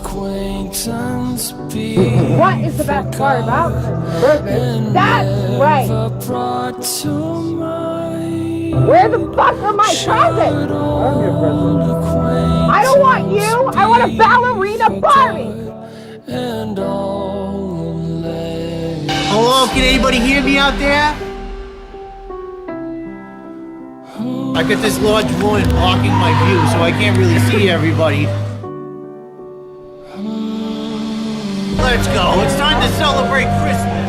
What is the best part about Christmas? That's right! Where the fuck are my presents? I'm your present. I don't want you! I want a ballerina Barbie! Hello, can anybody hear me out there? I got this large ruin blocking my view, so I can't really see everybody. Let's go, it's time to celebrate Christmas.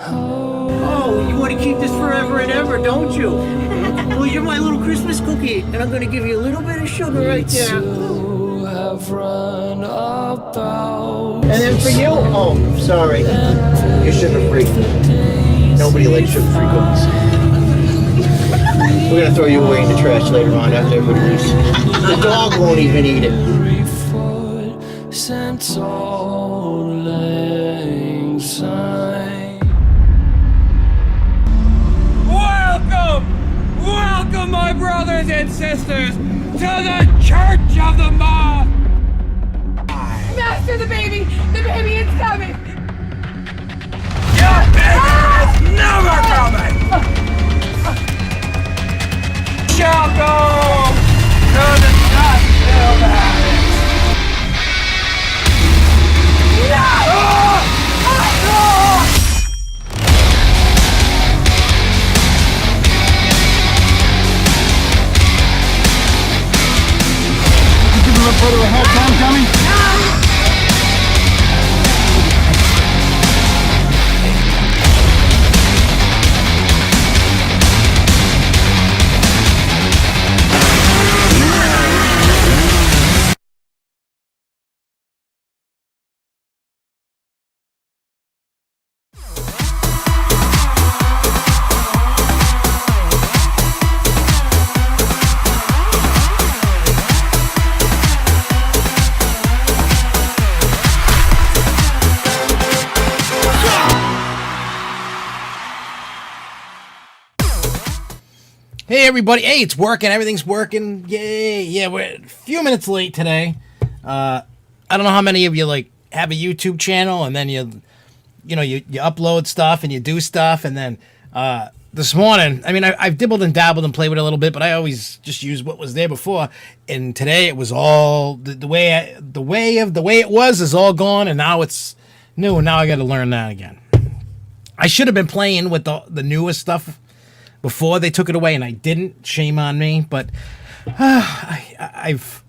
Oh, you want to keep this forever and ever, don't you? Well, you're my little Christmas cookie, and I'm going to give you a little bit of sugar right there. And then for you, oh, sorry, you're sugar-free. Nobody likes sugar-free cookies. We're gonna throw you away in the trash later on after everybody leaves. The dog won't even eat it. Welcome, my brothers and sisters, to the Church of the Moth! Master, the baby is coming! Your baby is never coming! Shall go to the dust-filled attic! No! You give him a photo of halftime, Tommy? Hey everybody, hey, it's working, everything's working, yay, yeah, we're a few minutes late today. I don't know how many of you have a YouTube channel and then you upload stuff and you do stuff, and then this morning, I mean, I've dibbled and dabbled and played with it a little bit, but I always just use what was there before, and today it was all, the way it was is all gone, and now it's new, and now I gotta learn that again. I should have been playing with the newest stuff before they took it away, and I didn't. Shame on me, but I've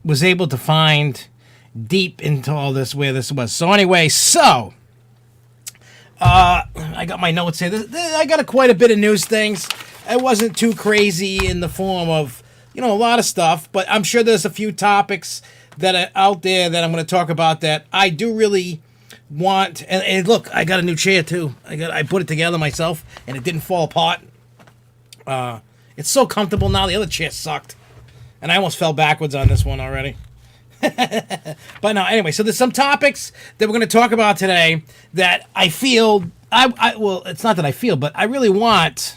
was able to find deep into all this where this was. So anyway, I got my notes here. I got quite a bit of news things. It wasn't too crazy in the form of a lot of stuff, but I'm sure there's a few topics that are out there that I'm going to talk about that I do really want. And look, I got a new chair too. I put it together myself, and it didn't fall apart. It's so comfortable now. The other chair sucked, and I almost fell backwards on this one already. But no, anyway, so there's some topics that we're going to talk about today that I feel well, it's not that I feel, but I really want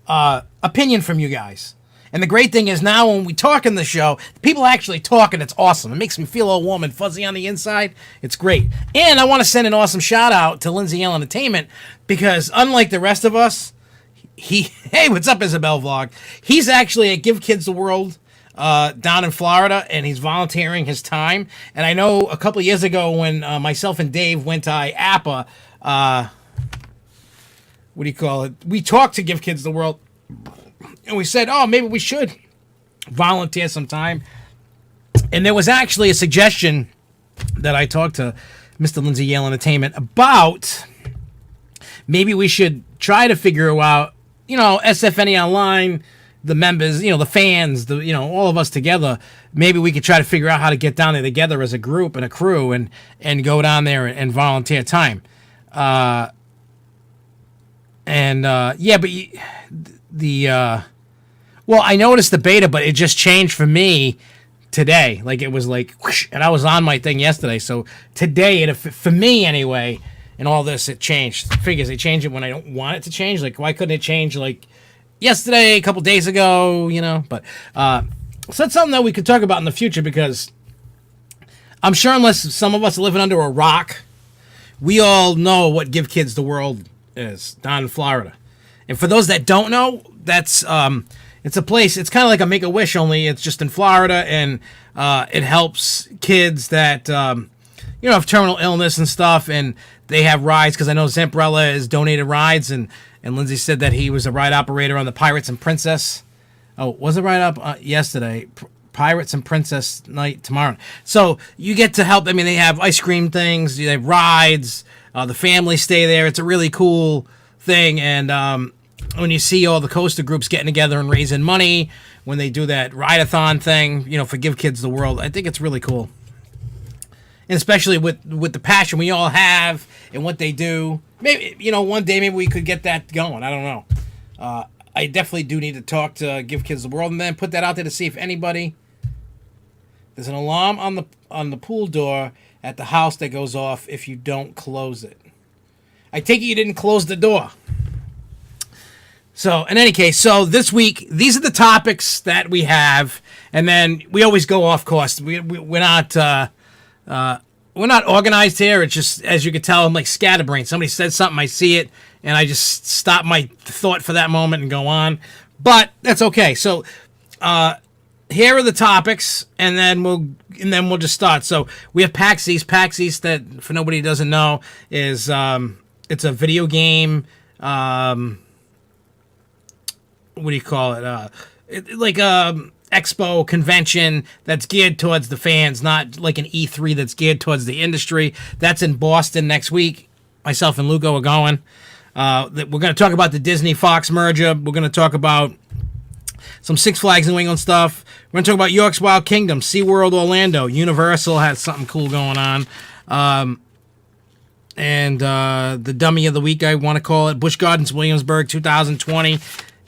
opinion from you guys. And the great thing is now when we talk in the show, people actually talk, and it's awesome. It makes me feel all warm and fuzzy on the inside. It's great. And I want to send an awesome shout out to Lindsay Allen Entertainment, because unlike the rest of us, hey, what's up, Isabel Vlog? He's actually at Give Kids the World down in Florida, and he's volunteering his time. And I know a couple of years ago when myself and Dave went to IAPA, what do you call it? We talked to Give Kids the World, and we said, oh, maybe we should volunteer some time. And there was actually a suggestion that I talked to Mr. Lindsay Yale Entertainment about. Maybe we should try to figure out, SFNEOnline, the members, the fans, all of us together. Maybe we could try to figure out how to get down there together as a group and a crew and go down there and volunteer time. But well, I noticed the beta, but it just changed for me today. It was whoosh, and I was on my thing yesterday. So today, for me anyway, in all this, it changed. Figures they change it when I don't want it to change. Why couldn't it change yesterday, a couple days ago? But So that's something that we could talk about in the future, because I'm sure unless some of us are living under a rock, we all know what Give Kids the World is down in Florida. And for those that don't know, that's it's a place. It's kind of like a Make-A-Wish, only it's just in Florida, and it helps kids that have terminal illness and stuff, and they have rides, because I know Zamparella has donated rides, and Lindsay said that he was a ride operator on the Pirates and Princess. Oh, was it right up yesterday? Pirates and Princess night tomorrow. So you get to help. I mean, they have ice cream things, they have rides, the family stay there. It's a really cool thing. And when you see all the coaster groups getting together and raising money, when they do that ride-a-thon thing, for Give Kids the World, I think it's really cool. And especially with the passion we all have and what they do. Maybe, one day maybe we could get that going. I don't know. I definitely do need to talk to Give Kids the World, and then put that out there to see if anybody. There's an alarm on the pool door at the house that goes off if you don't close it. I take it you didn't close the door. So in any case, so this week these are the topics that we have, and then we always go off course. We're not organized here. It's just, as you can tell, I'm like scatterbrained. Somebody said something, I see it, and I just stop my thought for that moment and go on. But that's okay. So here are the topics, and then we'll just start. So we have Pax East. Pax East, that for nobody who doesn't know, is it's a video game. What do you call it? Expo convention that's geared towards the fans, not like an E3 that's geared towards the industry. That's in Boston next week. Myself and Lugo are going. We're going to talk about the Disney-Fox merger. We're going to talk about some Six Flags New England stuff. We're going to talk about York's Wild Kingdom, SeaWorld Orlando. Universal has something cool going on. And the Dummy of the Week, I want to call it, Busch Gardens, Williamsburg, 2020.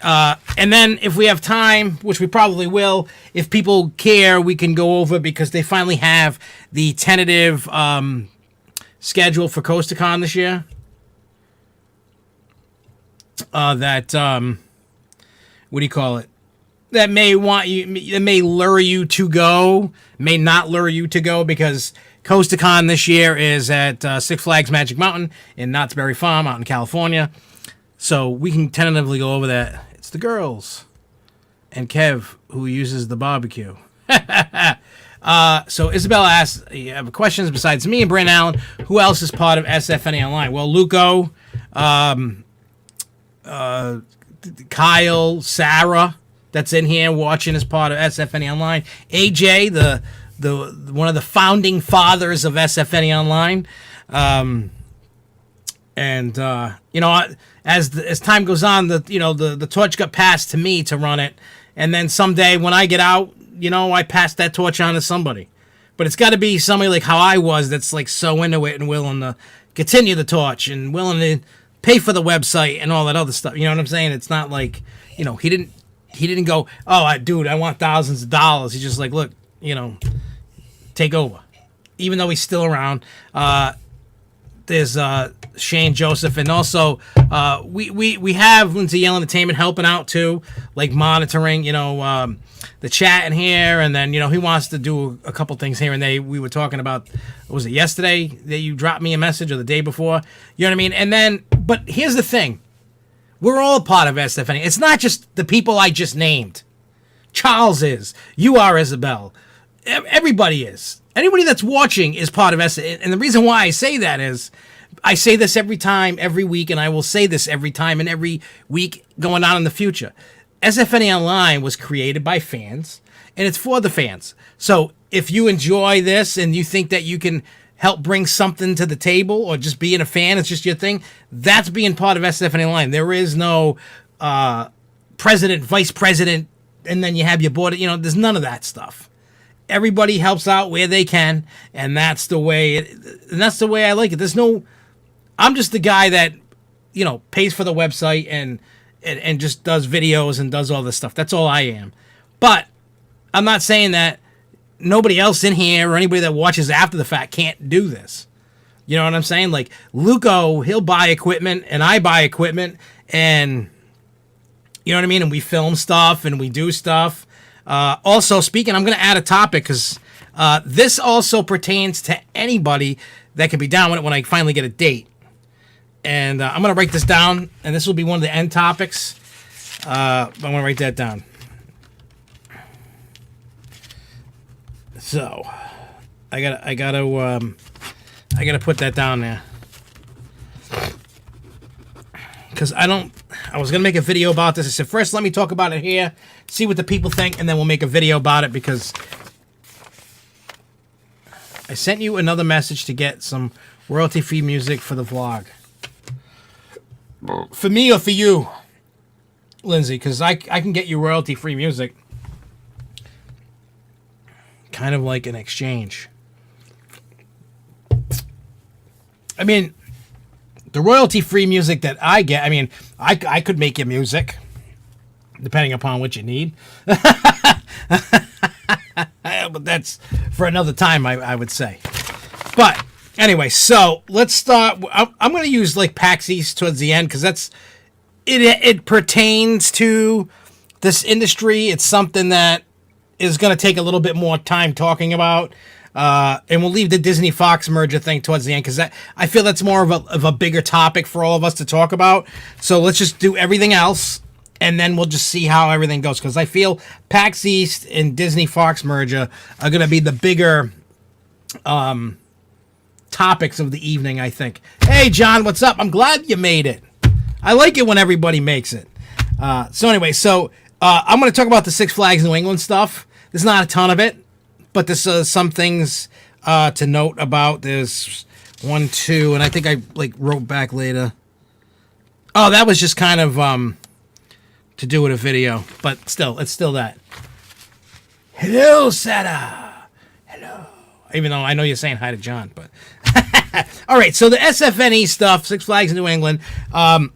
And then if we have time, which we probably will, if people care, we can go over, because they finally have the tentative schedule for CoasterCon this year. What do you call it? That may lure you to go, may not lure you to go, because CoasterCon this year is at Six Flags Magic Mountain in Knott's Berry Farm out in California. So we can tentatively go over that. It's the girls and Kev who uses the barbecue. So Isabel asks, you have questions besides me and Brandon Allen, who else is part of SFNEOnline? Well, Luco, Kyle, Sarah, that's in here watching as part of SFNEOnline. AJ, the one of the founding fathers of SFNEOnline. As time goes on, the torch got passed to me to run it, and then someday when I get out, I pass that torch on to somebody. But it's got to be somebody like how I was, that's like so into it and willing to continue the torch and willing to pay for the website and all that other stuff. You know what I'm saying? It's not like, he didn't go, oh, dude, I want thousands of dollars. He's just like, look, take over. Even though he's still around. There's Shane Joseph, and also we have Lindsay Yell Entertainment helping out too, like monitoring, the chat in here, and then he wants to do a couple things here and there. We were talking about, was it yesterday that you dropped me a message, or the day before? You know what I mean? And then, but here's the thing: we're all part of SFNE. It's not just the people I just named. Charles is, you are, Isabel, everybody is. Anybody that's watching is part of SFNE. And the reason why I say that is, I say this every time, every week, and I will say this every time and every week going on in the future. SFNEOnline was created by fans, and it's for the fans. So if you enjoy this and you think that you can help bring something to the table, or just being a fan, it's just your thing, that's being part of SFNEOnline. There is no president, vice president, and then you have your board. There's none of that stuff. Everybody helps out where they can, and that's the way I like it. I'm just the guy that, pays for the website and just does videos and does all this stuff. That's all I am. But I'm not saying that nobody else in here or anybody that watches after the fact can't do this. You know what I'm saying? Like Luco, he'll buy equipment and I buy equipment, and you know what I mean? And we film stuff and we do stuff. Also, speaking, I'm going to add a topic because this also pertains to anybody that can be down with it when I finally get a date. And I'm going to write this down, and this will be one of the end topics. I'm going to write that down. So, I gotta put that down there. Because I was going to make a video about this. I said, first, let me talk about it here, see what the people think, and then we'll make a video about it, because I sent you another message to get some royalty-free music for the vlog. For me or for you, Lindsay, because I can get you royalty-free music. Kind of like an exchange. I mean, the royalty-free music that I get, I mean, I could make you music, depending upon what you need. But that's for another time, I would say. But anyway, so let's start. I'm going to use like Pax East towards the end because that's it pertains to this industry. It's something that is going to take a little bit more time talking about. And we'll leave the Disney-Fox merger thing towards the end because I feel that's more of a bigger topic for all of us to talk about. So let's just do everything else, and then we'll just see how everything goes. Because I feel Pax East and Disney-Fox merger are going to be the bigger topics of the evening, I think. Hey, John, what's up? I'm glad you made it. I like it when everybody makes it. So anyway, I'm going to talk about the Six Flags New England stuff. There's not a ton of it. But there's some things to note about. There's 1, 2, and I think I wrote back later. Oh, that was just kind of to do with a video, but still, it's still that. Hello, Sarah. Hello. Even though I know you're saying hi to John, but all right. So the SFNE stuff, Six Flags New England. I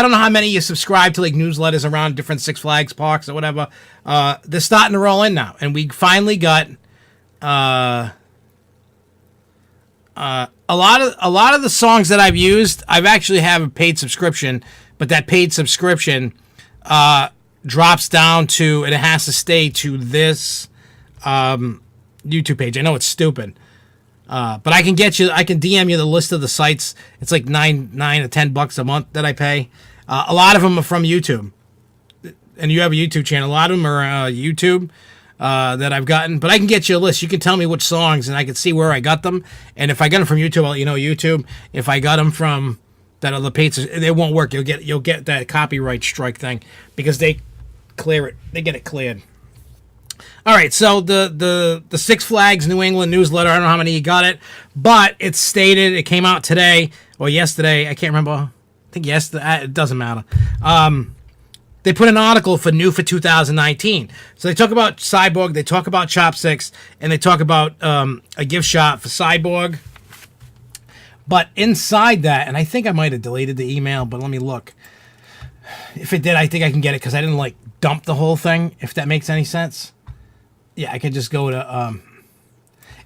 don't know how many you subscribe to like newsletters around different Six Flags parks or whatever. They're starting to roll in now, and we finally got a lot of the songs that I've used. I've actually have a paid subscription, but that paid subscription drops down to, and it has to stay to this YouTube page. I know it's stupid. But I can DM you the list of the sites. It's like $9 or $10 a month that I pay. A lot of them are from YouTube, and you have a YouTube channel. A lot of them are YouTube that I've gotten. But I can get you a list. You can tell me which songs, and I can see where I got them. And if I got them from YouTube, I'll let you know YouTube. If I got them from that other page, it won't work. You'll get that copyright strike thing because they clear it. They get it cleared. All right, so the Six Flags New England newsletter, I don't know how many you got it, but it's stated, it came out today, or yesterday, I can't remember, I think yesterday, it doesn't matter. They put an article for 2019. So they talk about Cyborg, they talk about Chopsticks, and they talk about a gift shop for Cyborg. But inside that, and I think I might have deleted the email, but let me look. If it did, I think I can get it, because I didn't, dump the whole thing, if that makes any sense. Yeah, I could just go to,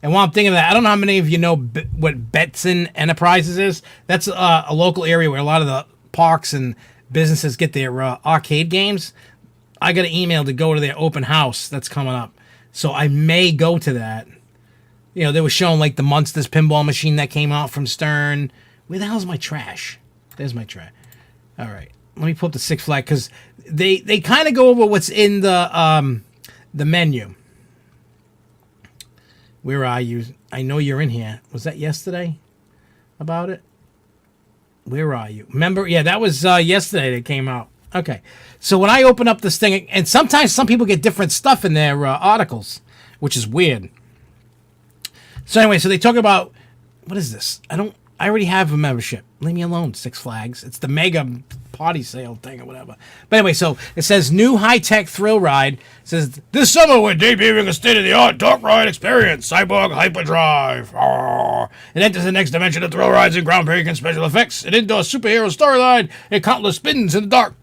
and while I'm thinking of that, I don't know how many of you know what Betson Enterprises is. That's a local area where a lot of the parks and businesses get their arcade games. I got an email to go to their open house that's coming up. So I may go to that. You know, they were showing, the Munsters pinball machine that came out from Stern. Where the hell's my trash? There's my trash. All right. Let me pull up the Six Flags, because they kind of go over what's in the menu. Where are you? I know you're in here. Was that yesterday about it? Where are you? Remember? Yeah, that was yesterday that came out. Okay. So when I open up this thing, and sometimes some people get different stuff in their articles, which is weird. So anyway, so they talk about, what is this? I already have a membership. Leave me alone, Six Flags. It's the mega party sale thing or whatever. But anyway, so it says new high-tech thrill ride. It says, this summer we're debuting a state-of-the-art dark ride experience, Cyborg Hyperdrive. It enters the next dimension of thrill rides and groundbreaking special effects, an indoor superhero storyline, and countless spins in the dark.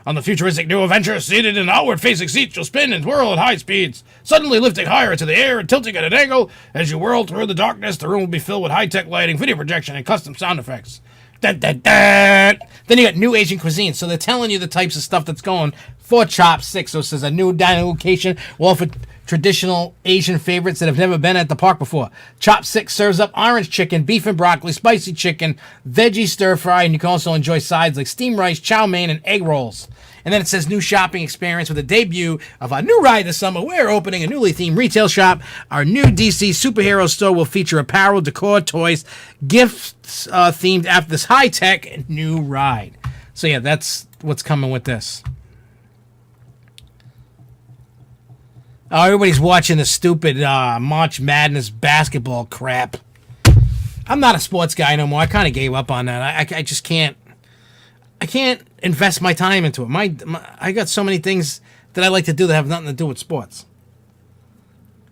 On the futuristic new adventure, seated in outward-facing seats, you'll spin and whirl at high speeds, suddenly lifting higher into the air and tilting at an angle. As you whirl through the darkness, the room will be filled with high-tech lighting, video projection, and custom sound effects. Dun, dun, dun. Then you got new Asian cuisine. So they're telling you the types of stuff that's going for Chop 6. So it says a new dining location will offer traditional Asian favorites that have never been at the park before. Chop 6 serves up orange chicken, beef and broccoli, spicy chicken, veggie stir fry, and you can also enjoy sides like steamed rice, chow mein, and egg rolls. And then it says new shopping experience with a debut of our new ride this summer. We're opening a newly themed retail shop. Our new DC superhero store will feature apparel, decor, toys, gifts themed after this high-tech new ride. So yeah, that's what's coming with this. Oh, everybody's watching the stupid March Madness basketball crap. I'm not a sports guy no more. I kind of gave up on that. I just can't. I can't invest my time into it. I got so many things that I like to do that have nothing to do with sports.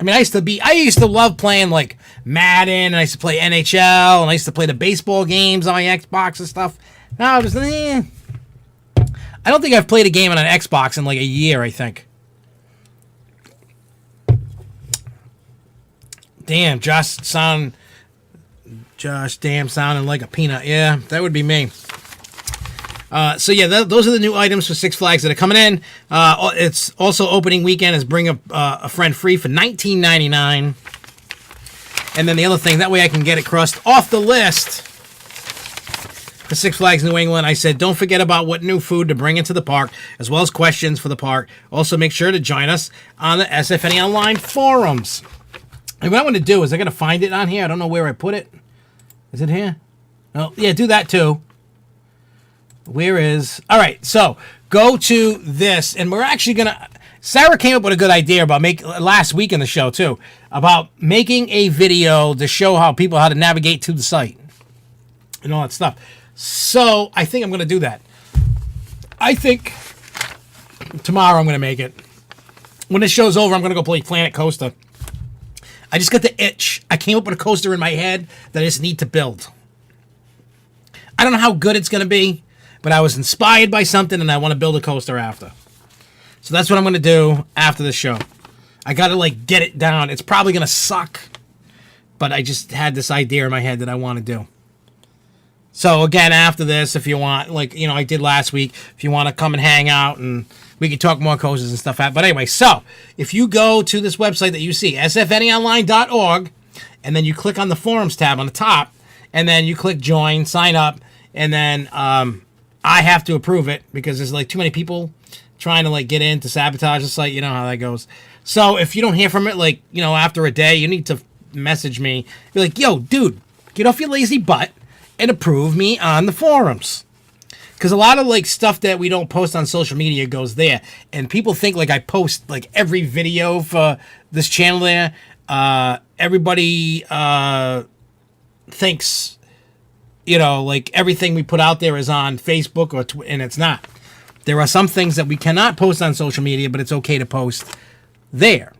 I mean, I used to love playing like Madden, and I used to play NHL, and I used to play the baseball games on my Xbox and stuff. Now I don't think I've played a game on an Xbox in like a year, I think. Damn, Josh sounding like a peanut. Yeah, that would be me. So yeah, those are the new items for Six Flags that are coming in. It's also opening weekend is bring a friend free for $19.99. And then the other thing, that way I can get it crossed off the list for Six Flags New England. I said, don't forget about what new food to bring into the park, as well as questions for the park. Also, make sure to join us on the SFNEOnline forums. And what I want to do is I got to find it on here. I don't know where I put it. Is it here? Oh, yeah, do that too. Where is... All right, so go to this, and we're actually going to... Sarah came up with a good idea about last week in the show, too, about making a video to show how to navigate to the site and all that stuff. So I think I'm going to do that. I think tomorrow I'm going to make it. When this show's over, I'm going to go play Planet Coaster. I just got the itch. I came up with a coaster in my head that I just need to build. I don't know how good it's going to be, but I was inspired by something, and I want to build a coaster after. So that's what I'm going to do after the show. I got to, get it down. It's probably going to suck, but I just had this idea in my head that I want to do. So, again, after this, if you want, I did last week, if you want to come and hang out, and we can talk more coasters and stuff. But anyway, so, if you go to this website that you see, sfneonline.org, and then you click on the forums tab on the top, and then you click join, sign up, and then... I have to approve it because there's too many people trying to get in to sabotage the site. You know how that goes. So if you don't hear from it after a day, you need to message me. Be like, yo, dude, get off your lazy butt and approve me on the forums. Because a lot of stuff that we don't post on social media goes there, and people think I post every video for this channel there. Everybody thinks. Everything we put out there is on Facebook and it's not. There are some things that we cannot post on social media, but it's okay to post there.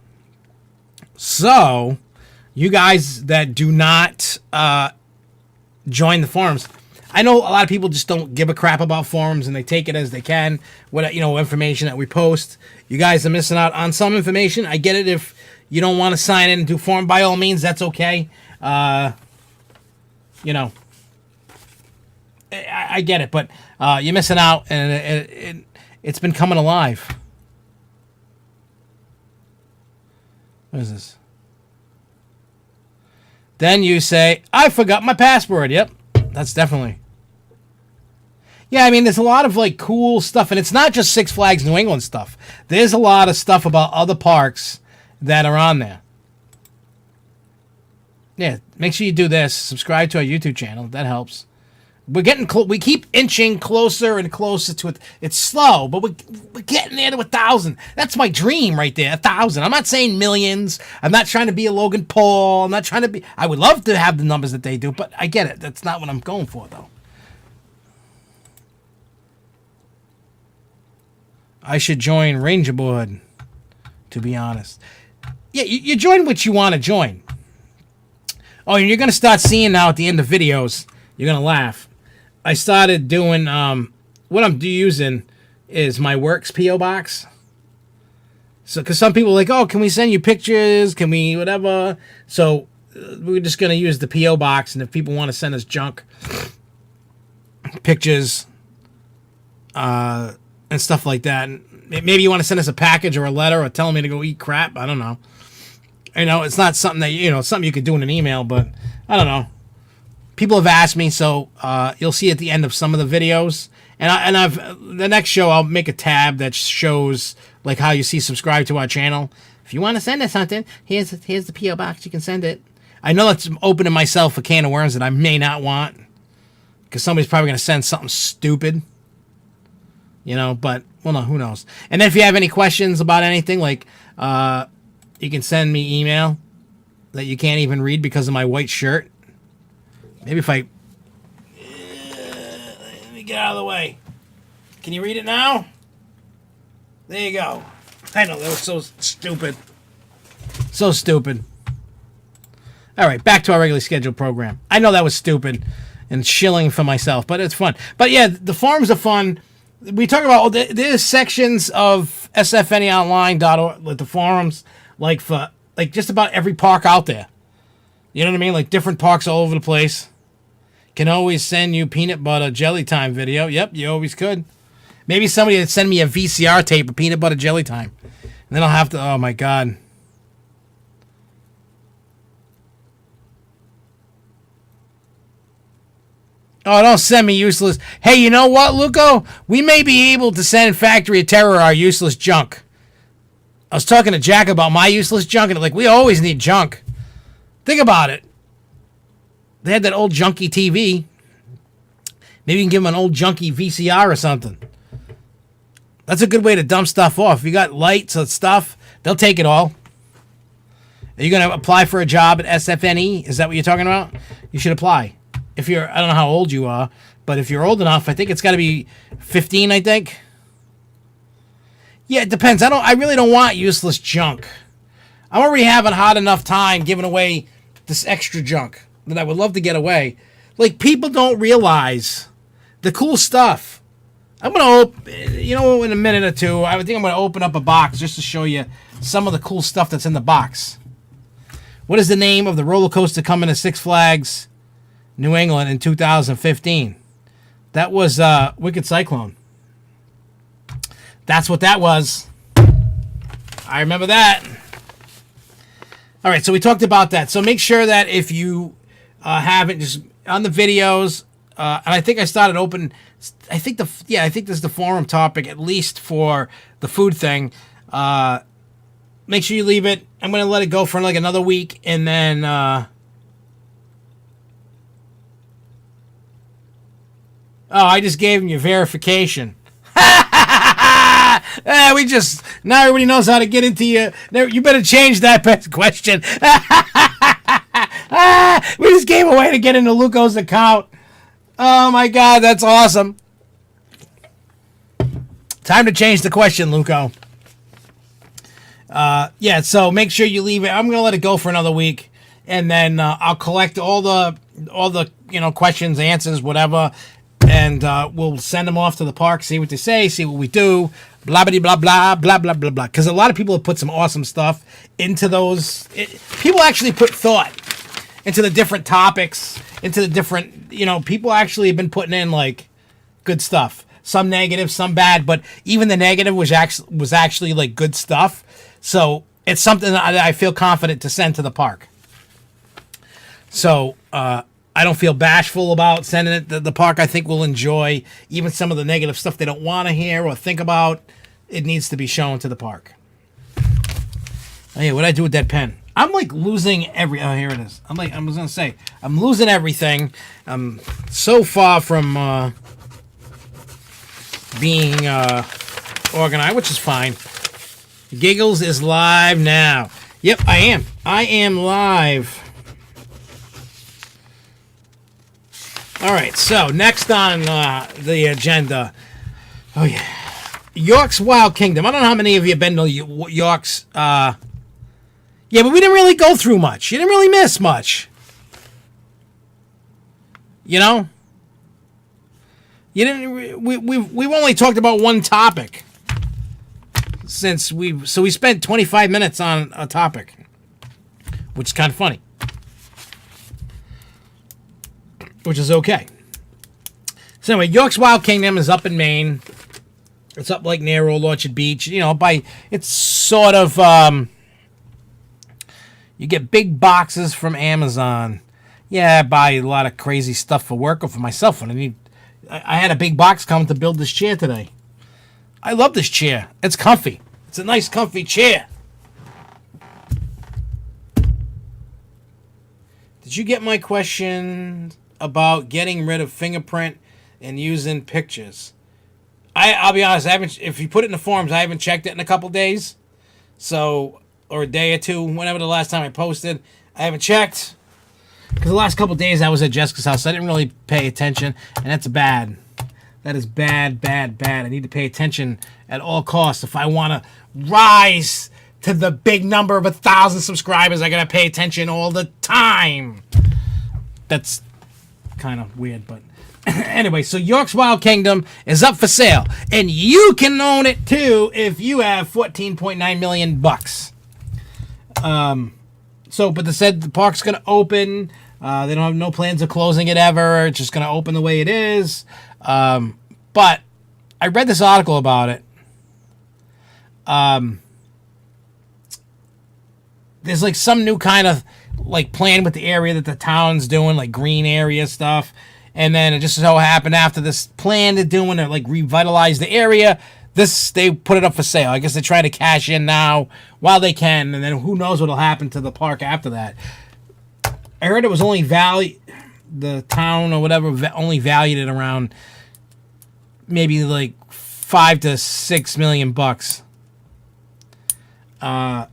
So, you guys that do not join the forums, I know a lot of people just don't give a crap about forums and they take it as they can. Information that we post. You guys are missing out on some information. I get it if you don't want to sign in and do forum. By all means, that's okay. I get it, but you're missing out, and it's been coming alive. What is this? Then you say, I forgot my password. Yep, that's definitely. Yeah, I mean, there's a lot of cool stuff, and it's not just Six Flags New England stuff. There's a lot of stuff about other parks that are on there. Yeah, make sure you do this. Subscribe to our YouTube channel. That helps. We're getting we keep inching closer and closer to it. It's slow, but we're getting there to 1,000. That's my dream right there, 1,000. I'm not saying millions. I'm not trying to be a Logan Paul. I'm not trying to be... I would love to have the numbers that they do, but I get it. That's not what I'm going for, though. I should join Ranger Board, to be honest. Yeah, you join what you want to join. Oh, and you're going to start seeing now at the end of videos, you're going to laugh. I started doing, what I'm using is my Works P.O. Box. So, because some people are like, oh, can we send you pictures? Can we, whatever? So, we're just going to use the P.O. Box, and if people want to send us junk, pictures, and stuff like that. And maybe you want to send us a package or a letter or telling me to go eat crap. I don't know. You know, it's not something that, you know, it's something you could do in an email, but I don't know. People have asked me, so you'll see at the end of some of the videos. And I've the next show, I'll make a tab that shows like how you see subscribe to our channel. If you want to send us something, here's the P.O. box. You can send it. I know that's opening myself a can of worms that I may not want, because somebody's probably going to send something stupid. You know, but, well, no, who knows. And then if you have any questions about anything, like, you can send me email that you can't even read because of my white shirt. Maybe if I... let me get out of the way. Can you read it now? There you go. I know, that was so stupid. So stupid. All right, back to our regularly scheduled program. I know that was stupid and shilling for myself, but it's fun. But yeah, the forums are fun. We talk about, there's sections of SFNEOnline.org, like the forums, like for like just about every park out there. You know what I mean? Like different parks all over the place. Can always send you peanut butter jelly time video. Yep, you always could. Maybe somebody would send me a VCR tape of peanut butter jelly time. And then I'll have to, oh my God. Oh, don't send me useless. Hey, you know what, Luco? We may be able to send Factory of Terror our useless junk. I was talking to Jack about my useless junk, and like, we always need junk. Think about it. They had that old junky TV. Maybe you can give them an old junky VCR or something. That's a good way to dump stuff off. If you got lights and stuff, they'll take it all. Are you going to apply for a job at SFNE? Is that what you're talking about? You should apply. If you're, I don't know how old you are, but if you're old enough, I think it's got to be 15, I think. Yeah, it depends. I really don't want useless junk. I'm already having hard enough time giving away this extra junk that I would love to get away. Like, people don't realize the cool stuff. I'm going to open, you know, in a minute or two, I think I'm going to open up a box just to show you some of the cool stuff that's in the box. What is the name of the roller coaster coming to Six Flags New England in 2015? That was Wicked Cyclone. That's what that was. I remember that. All right, so we talked about that. So make sure that if you haven't, just on the videos, and I think I started open. I think this is the forum topic, at least for the food thing. Make sure you leave it. I'm going to let it go for like another week, and then oh, I just gave him your verification. We just, now everybody knows how to get into you. You better change that question. We just gave away to get into Luco's account. Oh my God, that's awesome. Time to change the question, Luco. Yeah, so make sure you leave it. I'm gonna let it go for another week, and then I'll collect all the questions, answers, whatever, and we'll send them off to the park, see what they say, see what we do, blah blah blah blah blah blah blah blah. Because a lot of people have put some awesome stuff into those. People actually put thought into the different topics, into the different, people actually have been putting in like good stuff. Some negative, some bad, but even the negative was actually like good stuff. So it's something that I feel confident to send to the park. So I don't feel bashful about sending it to the park. I think we'll enjoy even some of the negative stuff they don't want to hear or think about. It needs to be shown to the park. Hey, what did I do with that pen? I'm like losing oh, here it is. I'm losing everything. I'm so far from being organized, which is fine. Giggles is live now. Yep, I am. I am live. All right, so next on the agenda. Oh, yeah. York's Wild Kingdom. I don't know how many of you have been to York's. Yeah, but we didn't really go through much. You didn't really miss much. You know? You didn't. We've only talked about one topic since we spent 25 minutes on a topic, which is kind of funny, which is okay. So anyway, York's Wild Kingdom is up in Maine. It's up like near Old Orchard Beach. You know, it's sort of you get big boxes from Amazon. Yeah, I buy a lot of crazy stuff for work or for myself when I had a big box come to build this chair today. I love this chair. It's comfy. It's a nice, comfy chair. Did you get my question about getting rid of fingerprint and using pictures? I'll be honest. I haven't. If you put it in the forums, I haven't checked it in a couple days. So, or a day or two, whenever the last time I posted, I haven't checked. Because the last couple days I was at Jessica's house, so I didn't really pay attention, and that's bad. That is bad, bad, bad. I need to pay attention at all costs. If I want to rise to the big number of 1,000 subscribers, I gotta pay attention all the time. That's kind of weird, but anyway. So York's Wild Kingdom is up for sale, and you can own it too if you have $14.9 million bucks. So, but they said the park's gonna open. They don't have no plans of closing it ever. It's just gonna open the way it is. But I read this article about it. There's like some new kind of like plan with the area that the town's doing, like green area stuff. And then it just so happened after this plan they're doing to like revitalize the area, they put it up for sale. I guess they're trying to cash in now while they can, and then who knows what'll happen to the park after that. I heard it was only the town or whatever only valued it around maybe like $5 to $6 million bucks. Yeah,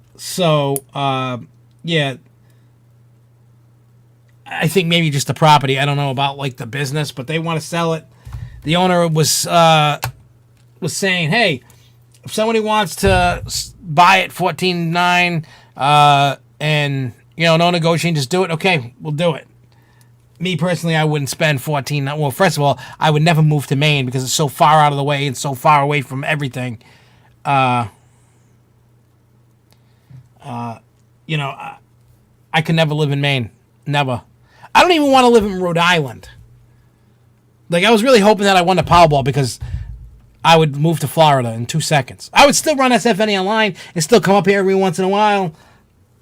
I think maybe just the property. I don't know about like the business, but they want to sell it. The owner was saying, "Hey, if somebody wants to buy it $14.9, and no negotiating, just do it. Okay, we'll do it." Me personally, I wouldn't spend $14. Well, first of all, I would never move to Maine because it's so far out of the way and so far away from everything. I could never live in Maine. Never. I don't even want to live in Rhode Island. Like, I was really hoping that I won the Powerball because I would move to Florida in 2 seconds. I would still run SFNEOnline and still come up here every once in a while,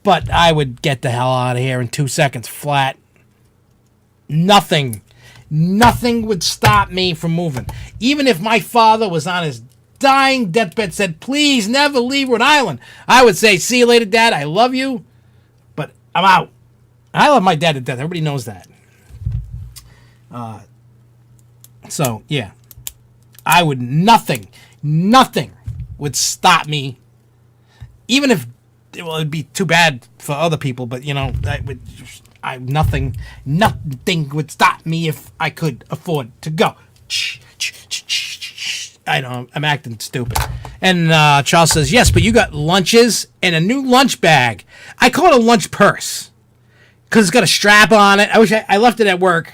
but I would get the hell out of here in 2 seconds flat. Nothing would stop me from moving. Even if my father was on his dying deathbed, said, "Please never leave Rhode Island," I would say, "See you later, Dad. I love you, but I'm out." I love my dad to death. Everybody knows that. So, yeah. I would, nothing would stop me. Even if, it'd be too bad for other people, but, nothing would stop me if I could afford to go. I know, I'm acting stupid. And Charles says, "Yes, but you got lunches and a new lunch bag." I call it a lunch purse because it's got a strap on it. I wish I left it at work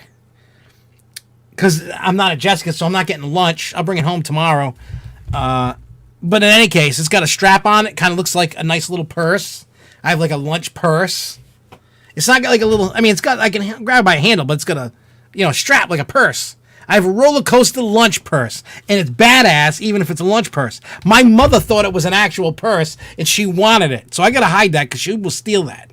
because I'm not at Jessica's, so I'm not getting lunch. I'll bring it home tomorrow. But in any case, it's got a strap on it. Kind of looks like a nice little purse. I have like a lunch purse. It's not got like a little, it's got, I can grab it by a handle, but it's got a, strap like a purse. I have a roller coaster lunch purse, and it's badass even if it's a lunch purse. My mother thought it was an actual purse, and she wanted it. So I got to hide that because she will steal that.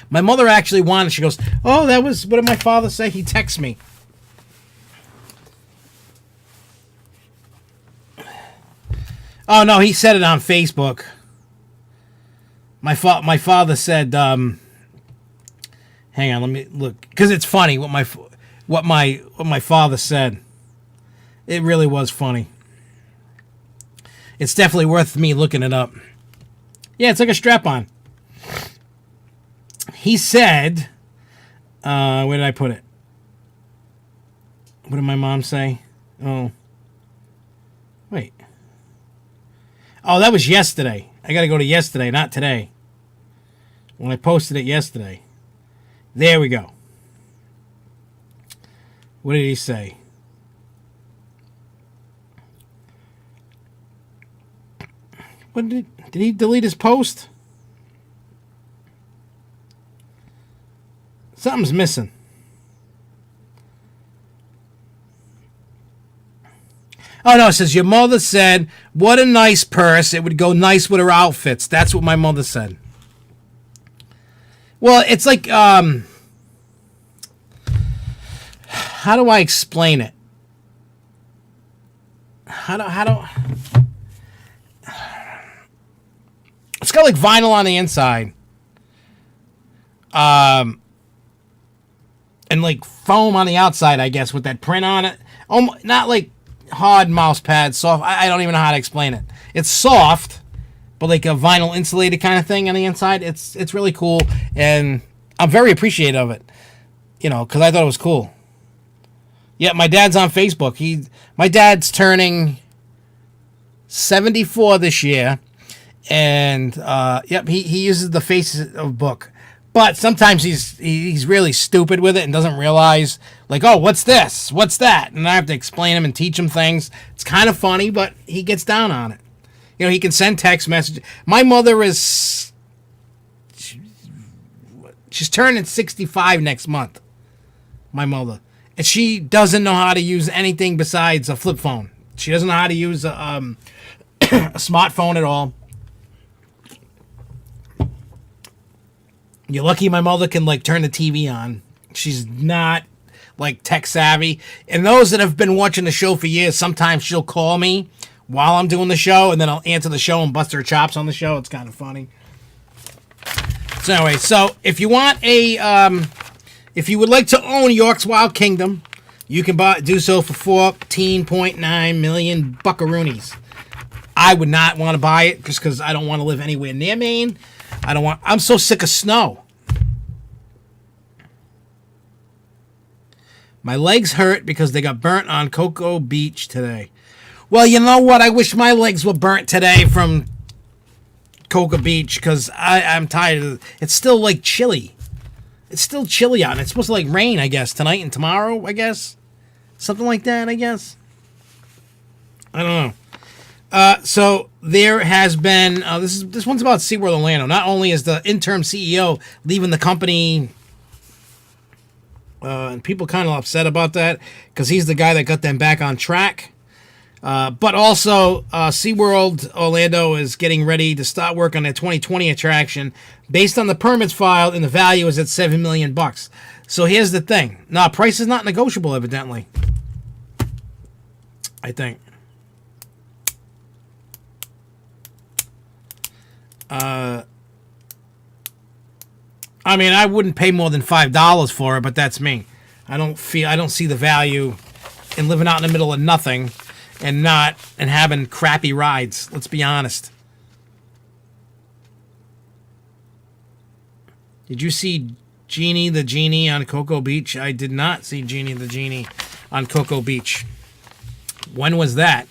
My mother actually wanted it. She goes, "Oh, that was, what did my father say?" He texts me. Oh, no, he said it on Facebook. My father said, hang on, let me look. Because it's funny what my father said. It really was funny. It's definitely worth me looking it up. Yeah, it's like a strap-on. He said, where did I put it? What did my mom say? Oh. Wait. Oh, that was yesterday. I got to go to yesterday, not today. When I posted it yesterday. There we go. What did he say? Did he delete his post? Something's missing. Oh, no, it says, your mother said, what a nice purse. It would go nice with her outfits. That's what my mother said. Well, it's like, how do I explain it? How do... It's got like vinyl on the inside. And like foam on the outside, I guess, with that print on it. Not like hard mouse pad, soft. I don't even know how to explain it. It's soft, but like a vinyl insulated kind of thing on the inside. It's really cool, and I'm very appreciative of it. You know, because I thought it was cool. Yeah, my dad's on Facebook. My dad's turning 74 this year, and yep, he uses the Faces of book. But sometimes he's really stupid with it and doesn't realize, like, oh, what's this? What's that? And I have to explain him and teach him things. It's kind of funny, but he gets down on it. You know, he can send text messages. My mother is... She's turning 65 next month. My mother. And she doesn't know how to use anything besides a flip phone. She doesn't know how to use a smartphone at all. You're lucky my mother can, like, turn the TV on. She's not, like, tech savvy. And those that have been watching the show for years, sometimes she'll call me while I'm doing the show, and then I'll answer the show and bust her chops on the show. It's kind of funny. So anyway, so if you want if you would like to own York's Wild Kingdom, you can do so for 14.9 million buckaroonies. I would not want to buy it just because I don't want to live anywhere near Maine. I'm so sick of snow. My legs hurt because they got burnt on Cocoa Beach today. Well, you know what? I wish my legs were burnt today from Cocoa Beach because I'm tired of it. It's still like chilly. It's still chilly out. It's supposed to like rain, I guess, tonight and tomorrow, I guess. Something like that, I guess. I don't know. So there has been this one's about SeaWorld Orlando. Not only is the interim CEO leaving the company, and people kind of upset about that because he's the guy that got them back on track. But also SeaWorld Orlando is getting ready to start work on their 2020 attraction based on the permits filed, and the value is at $7 million. So here's the thing. Now, price is not negotiable, evidently. I think. I mean, I wouldn't pay more than $5 for it, but that's me. I don't see the value in living out in the middle of nothing and having crappy rides. Let's be honest. Did you see Genie the Genie on Cocoa Beach? I did not see Genie the Genie on Cocoa Beach. When was that?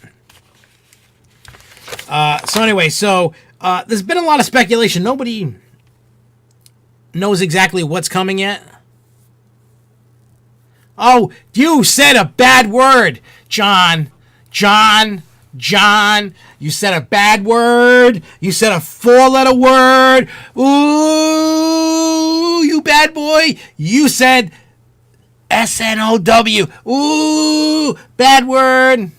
So anyway, there's been a lot of speculation. Nobody knows exactly what's coming yet. Oh, you said a bad word, John. You said a bad word. You said a 4-letter word. Ooh, you bad boy. You said SNOW. Ooh, bad word.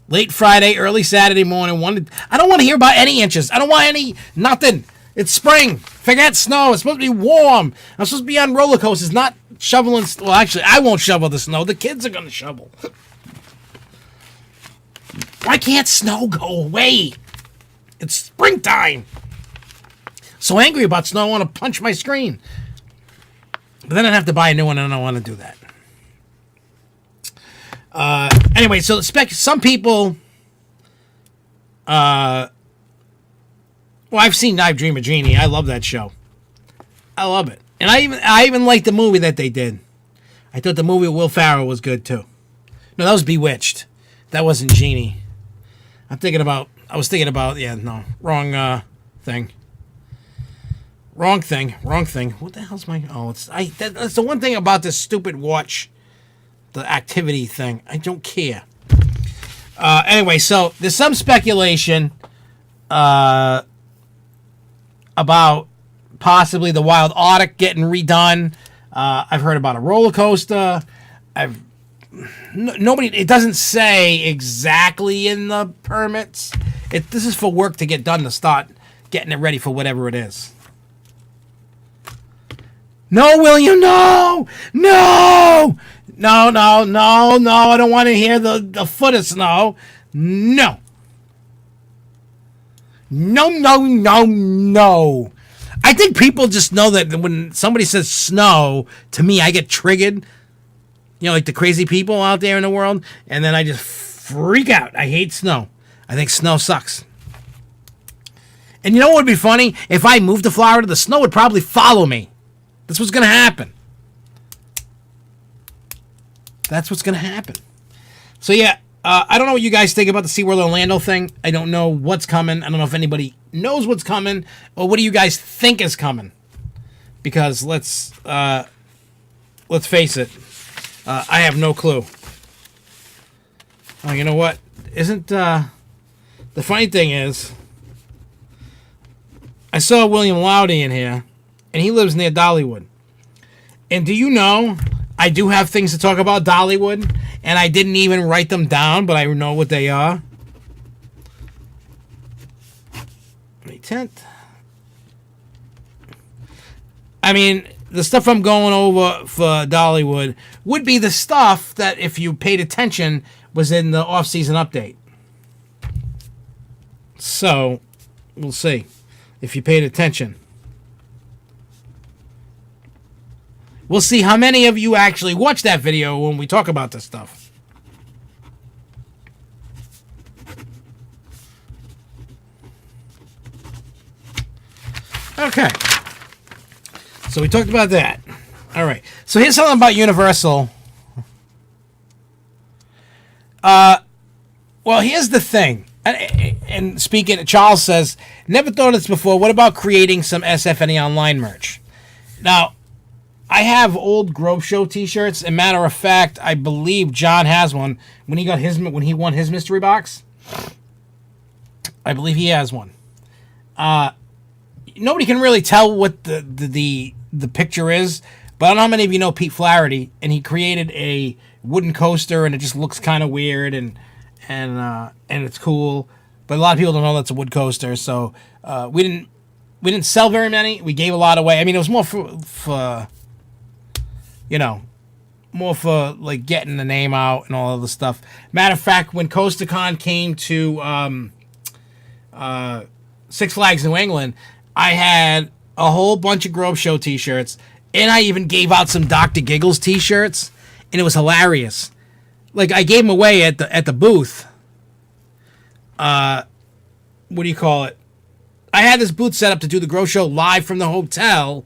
Late Friday, early Saturday morning. I don't want to hear about any inches. I don't want nothing. It's spring. Forget snow. It's supposed to be warm. I'm supposed to be on roller coasters, not shoveling. Well, actually, I won't shovel the snow. The kids are going to shovel. Why can't snow go away? It's springtime. So angry about snow, I want to punch my screen. But then I'd have to buy a new one, and I don't want to do that. Anyway, so some people... well, I've seen I Dream of Jeannie. I love that show. I love it. And I even liked the movie that they did. I thought the movie with Will Ferrell was good, too. No, that was Bewitched. That wasn't Jeannie. I was thinking about, wrong thing. Wrong thing. What the hell's my, that's the one thing about this stupid watch, the activity thing. I don't care. Anyway, so there's some speculation about possibly the Wild Arctic getting redone. I've heard about a roller coaster. nobody. It doesn't say exactly in the permits. This is for work to get done to start getting it ready for whatever it is. No, William, no, no, no, no, no, no. I don't want to hear the foot of snow. No. No, no, no, no. I think people just know that when somebody says snow, to me, I get triggered. You know, like the crazy people out there in the world. And then I just freak out. I hate snow. I think snow sucks. And you know what would be funny? If I moved to Florida, the snow would probably follow me. That's what's going to happen. That's what's going to happen. So, yeah, I don't know what you guys think about the SeaWorld Orlando thing. I don't know what's coming. I don't know if anybody knows what's coming. Or what do you guys think is coming? Because let's face it. I have no clue. Oh, you know what? Isn't... the funny thing is... I saw William Loudy in here. And he lives near Dollywood. And do you know, I do have things to talk about Dollywood, and I didn't even write them down, but I know what they are. May 10th. I mean, the stuff I'm going over for Dollywood would be the stuff that, if you paid attention, was in the off-season update. So, we'll see if you paid attention. We'll see how many of you actually watch that video when we talk about this stuff. Okay. So we talked about that. All right. So here's something about Universal. Well, here's the thing. And speaking, Charles says, never thought of this before. What about creating some SFNEOnline merch? Now, I have old Grove Show T-shirts. And matter of fact, I believe John has one when he won his mystery box. I believe he has one. Nobody can really tell what the picture is, but I don't know how many of you know Pete Flaherty, and he created a wooden coaster, and it just looks kind of weird, and it's cool. But a lot of people don't know that's a wood coaster, so we didn't sell very many. We gave a lot away. I mean, it was more for more for like getting the name out and all of the stuff. Matter of fact, when CoasterCon came to Six Flags New England, I had a whole bunch of Grove Show T-shirts, and I even gave out some Dr. Giggles T-shirts, and it was hilarious. Like, I gave them away at the booth. What do you call it? I had this booth set up to do the Grove Show live from the hotel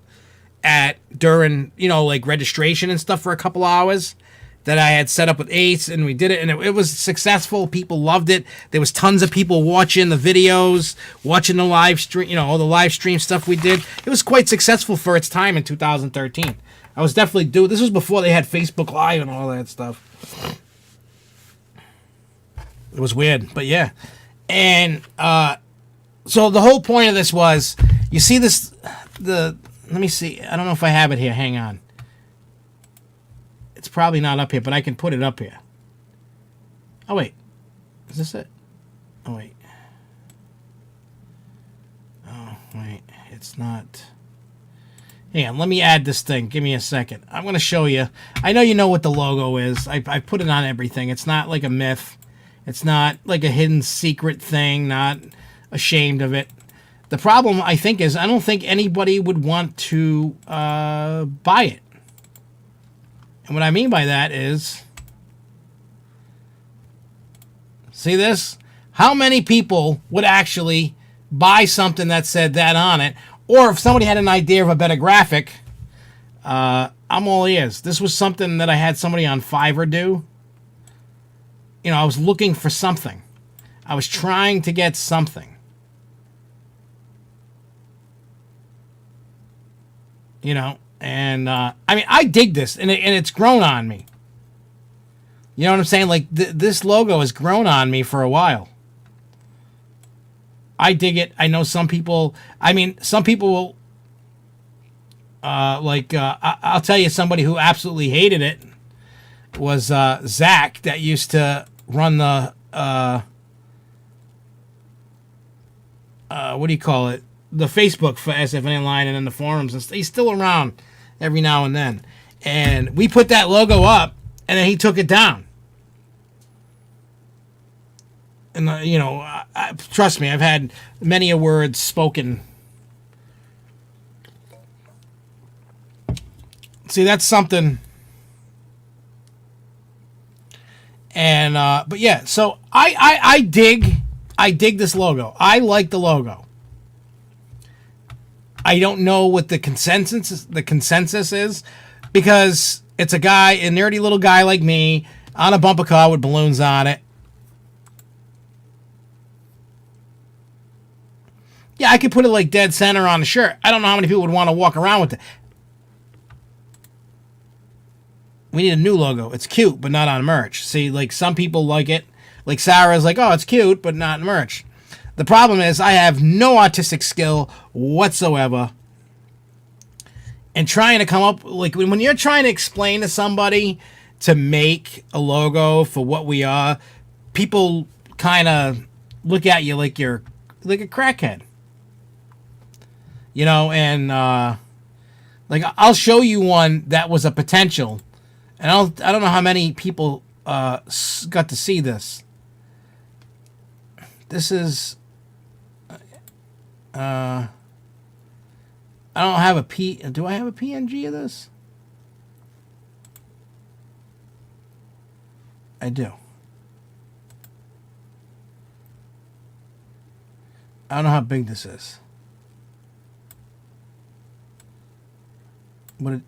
during like registration and stuff for a couple hours that I had set up with Ace, and we did it, and it was successful. People loved it. There was tons of people watching the videos, watching the live stream, all the live stream stuff we did. It was quite successful for its time in 2013. I was definitely this was before they had Facebook Live and all that stuff. It was weird, but yeah. And so the whole point of this was, you see this, let me see. I don't know if I have it here. Hang on. It's probably not up here, but I can put it up here. Oh, wait. Is this it? Oh, wait. Oh, wait. It's not. Hang on. Let me add this thing. Give me a second. I'm going to show you. I know you know what the logo is. I put it on everything. It's not like a myth. It's not like a hidden secret thing. Not ashamed of it. The problem, I think, is I don't think anybody would want to buy it. And what I mean by that is, see this? How many people would actually buy something that said that on it? Or if somebody had an idea of a better graphic, I'm all ears. This was something that I had somebody on Fiverr do. I was looking for something. I was trying to get something. And I mean, I dig this, and it's grown on me. You know what I'm saying? Like, this logo has grown on me for a while. I dig it. I know some people, some people will, I'll tell you somebody who absolutely hated it, was Zach that used to run the what do you call it? The Facebook for SFNEOnline and then the forums, and he's still around every now and then. And we put that logo up, and then he took it down. And trust me, I've had many a word spoken. See, that's something. And but yeah, so I dig this logo. I like the logo. I don't know what the consensus is, because it's a nerdy little guy like me on a bumper car with balloons on it. Yeah, I could put it like dead center on the shirt. I don't know how many people would want to walk around with it. We need a new logo. It's cute, but not on merch. See, like some people like it. Like Sarah's like, oh, it's cute, but not merch. The problem is I have no artistic skill whatsoever. And trying to come up, like when you're trying to explain to somebody to make a logo for what we are, people kind of look at you like you're like a crackhead. And like I'll show you one that was a potential. And I don't know how many people got to see this. This is I don't have a do I have a PNG of this? I do. I don't know how big this is. But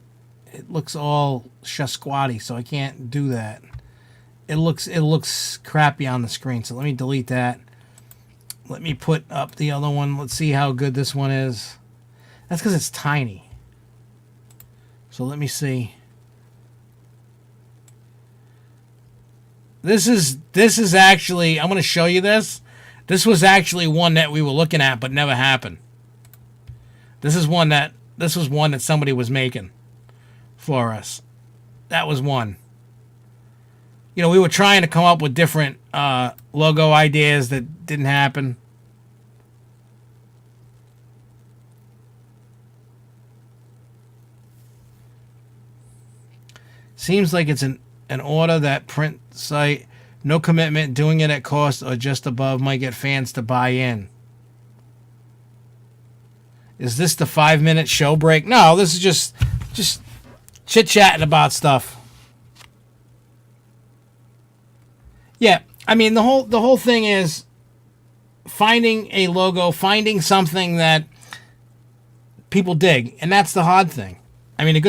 it looks all squatty, so I can't do that. It looks crappy on the screen, so let me delete that. Let me put up the other one. Let's see how good this one is. That's because it's tiny. So let me see. This is actually, I'm going to show you this. This was actually one that we were looking at but never happened. This was one that somebody was making for us. That was one. We were trying to come up with different logo ideas that didn't happen. Seems like it's an order that print site, no commitment, doing it at cost or just above might get fans to buy in. Is this the 5-minute show break? No, this is just chit-chatting about stuff. Yeah, I mean the whole thing is finding a logo, finding something that people dig, and that's the hard thing. I mean,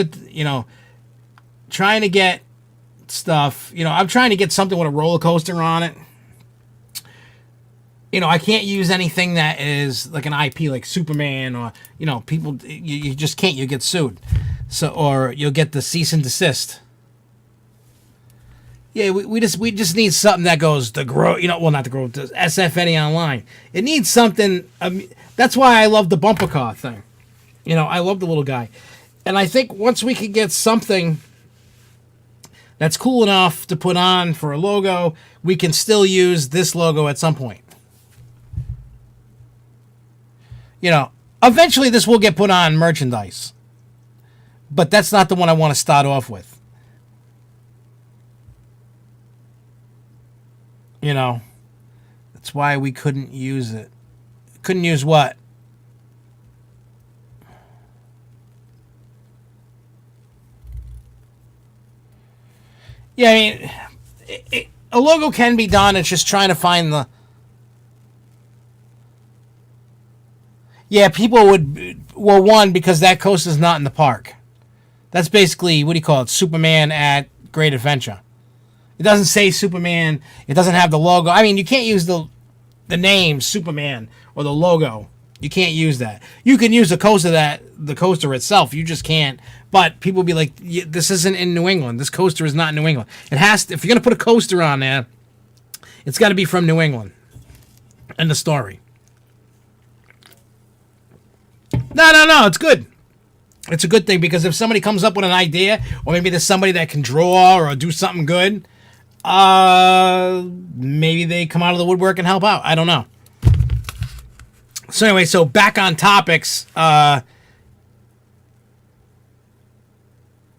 trying to get stuff. I'm trying to get something with a roller coaster on it. I can't use anything that is like an IP, like Superman, or people. You just can't. You get sued, or you'll get the cease and desist. Yeah, we just need something that goes to grow. Not to grow. To SFNEOnline. It needs something. That's why I love the bumper car thing. I love the little guy, and I think once we could get something that's cool enough to put on for a logo, we can still use this logo at some point. Eventually this will get put on merchandise, but that's not the one I want to start off with. That's why we couldn't use it. Couldn't use what? Yeah, I mean, a logo can be done. It's just trying to find the... Yeah, people were one because that coaster's not in the park. That's basically, what do you call it? Superman at Great Adventure. It doesn't say Superman. It doesn't have the logo. I mean, you can't use the name Superman or the logo. You can't use that. You can use the coaster itself. You just can't. But people will be like, this isn't in New England. This coaster is not in New England. It has to, if you're going to put a coaster on there, it's got to be from New England. End of story. No, it's good. it's a good thing, because if somebody comes up with an idea, or maybe there's somebody that can draw or do something good, maybe they come out of the woodwork and help out. I don't know. So anyway, so back on topics. Yeah,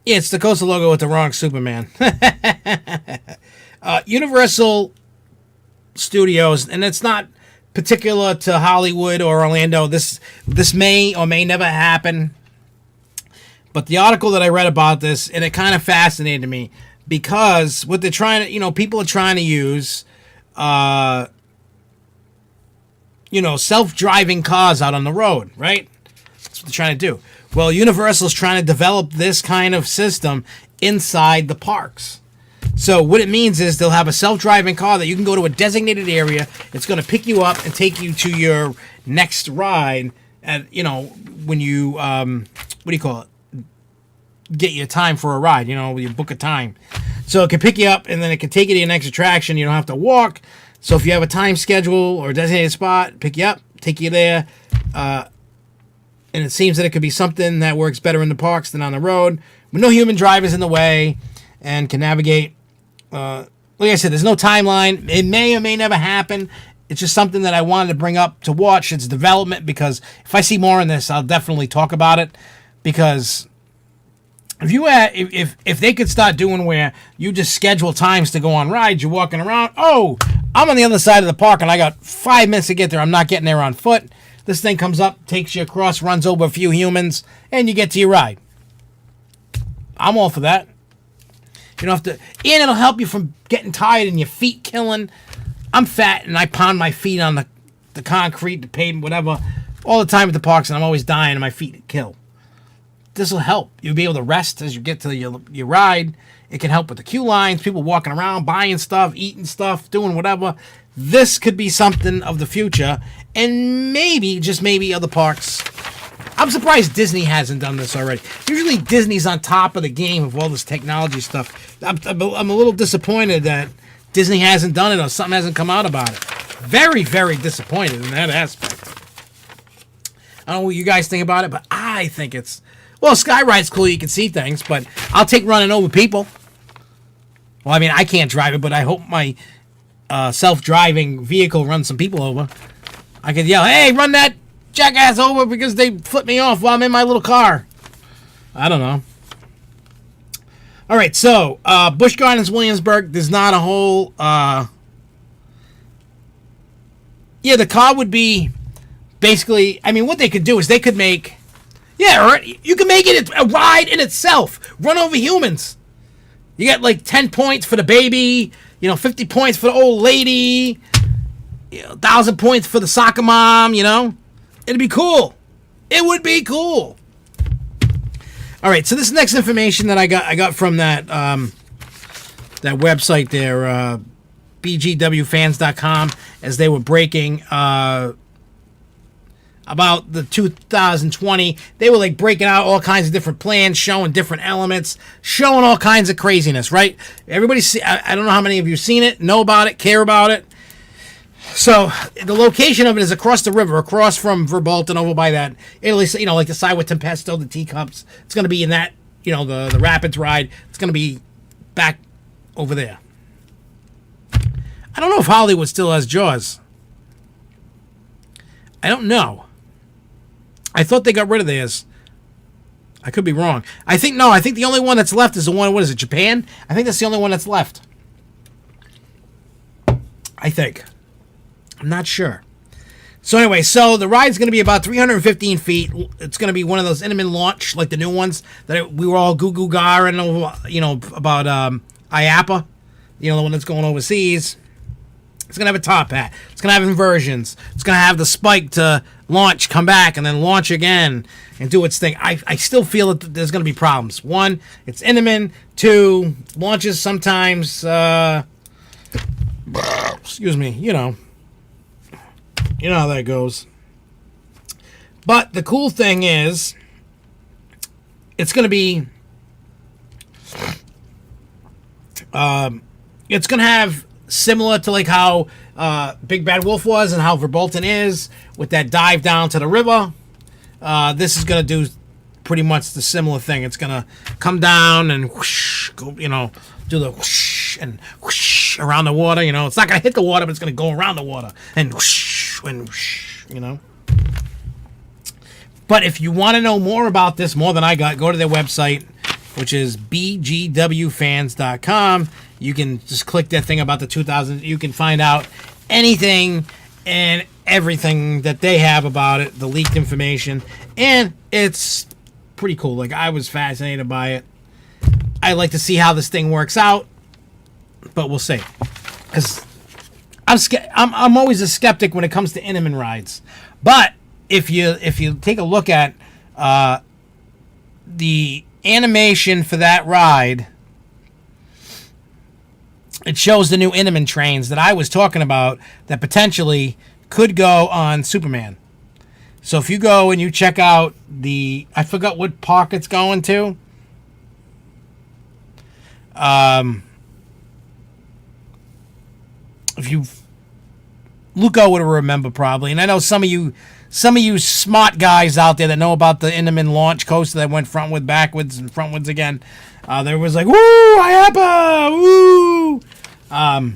it's the Coastal logo with the wrong Superman. Universal Studios, and it's not particular to Hollywood or Orlando. This may or may never happen. But the article that I read about this, and it kind of fascinated me, because what they're trying to, people are trying to use, self-driving cars out on the road, right? That's what they're trying to do. Well, Universal's trying to develop this kind of system inside the parks. So what it means is they'll have a self-driving car that you can go to a designated area. It's going to pick you up and take you to your next ride. At when you what do you call it? Get your time for a ride. You book a time. So it can pick you up and then it can take you to your next attraction. You don't have to walk. So if you have a time schedule or a designated spot, pick you up, take you there. And it seems that it could be something that works better in the parks than on the road, with no human drivers in the way, and can navigate. Like I said, there's no timeline. It may or may never happen. It's just something that I wanted to bring up to watch its development, because if I see more on this, I'll definitely talk about it. Because if they could start doing where you just schedule times to go on rides, you're walking around. Oh, I'm on the other side of the park and I got 5 minutes to get there. I'm not getting there on foot. This thing comes up, takes you across, runs over a few humans, and you get to your ride. I'm all for that. You don't have to, and it'll help you from getting tired and your feet killing. I'm fat and I pound my feet on the concrete, the pavement, whatever, all the time at the parks, and I'm always dying and my feet kill. This will help. You'll be able to rest as you get to your ride. It can help with the queue lines, people walking around, buying stuff, eating stuff, doing whatever. This could be something of the future, and maybe, just maybe, other parks. I'm surprised Disney hasn't done this already. Usually Disney's on top of the game of all this technology stuff. I'm a little disappointed that Disney hasn't done it, or something hasn't come out about it. Very, very disappointed in that aspect. I don't know what you guys think about it, but I think it's... Well, Skyride's cool, you can see things, but I'll take running over people. Well, I mean, I can't drive it, but I hope my self-driving vehicle runs some people over. I could yell, hey, run that jackass over because they flipped me off while I'm in my little car. I don't know. All right, so Busch Gardens, Williamsburg, there's not a whole... Yeah, the car would be basically... I mean, what they could do is they could make... Yeah, or you can make it a ride in itself. Run over humans. You get like 10 points for the baby, 50 points for the old lady, 1,000 points for the soccer mom, It'd be cool. It would be cool. All right, so this next information that I got from that website there, bgwfans.com, as they were breaking about the 2020. They were like breaking out all kinds of different plans, showing different elements, showing all kinds of craziness, right? Everybody see, I don't know how many of you have seen it, know about it, care about it. So the location of it is across the river, across from Verbolten, over by that Italy, like the side with Tempesto, the teacups. It's going to be in that, the Rapids ride. It's going to be back over there. I don't know if Hollywood still has Jaws. I don't know. I thought they got rid of theirs. I could be wrong. I think the only one that's left is the one, what is it, Japan? I think that's the only one that's left. I think. I'm not sure. So anyway, the ride's going to be about 315 feet. It's going to be one of those Intamin launch, like the new ones that we were all goo-goo garing over, about IAPA, the one that's going overseas. It's going to have a top hat. It's going to have inversions. It's going to have the spike to launch, come back, and then launch again and do its thing. I still feel that there's going to be problems. One, it's Intamin. Two, launches sometimes, excuse me, you know how that goes. But the cool thing is, it's going to be, it's going to have similar to like how Big Bad Wolf was and how Verbolten is with that dive down to the river. This is going to do pretty much the similar thing. It's gonna come down and whoosh, go, do the whoosh and whoosh around the water. It's not gonna hit the water, but it's gonna go around the water and whoosh and whoosh. But if you want to know more about this, more than I got, go to their website, which is bgwfans.com. You can just click that thing about the 2000. You can find out anything and everything that they have about it, the leaked information, and it's pretty cool. Like, I was fascinated by it. I like to see how this thing works out, but we'll see. Because I'm always a skeptic when it comes to Intamin rides. But if you take a look at the animation for that ride, it shows the new Intamin trains that I was talking about that potentially could go on Superman. So if you go and you check out I forgot what park it's going to. If you Luco would remember probably, and I know some of you smart guys out there that know about the Intamin launch coaster that went frontward, backwards, and frontwards again. There was like, woo, IAPA, woo. I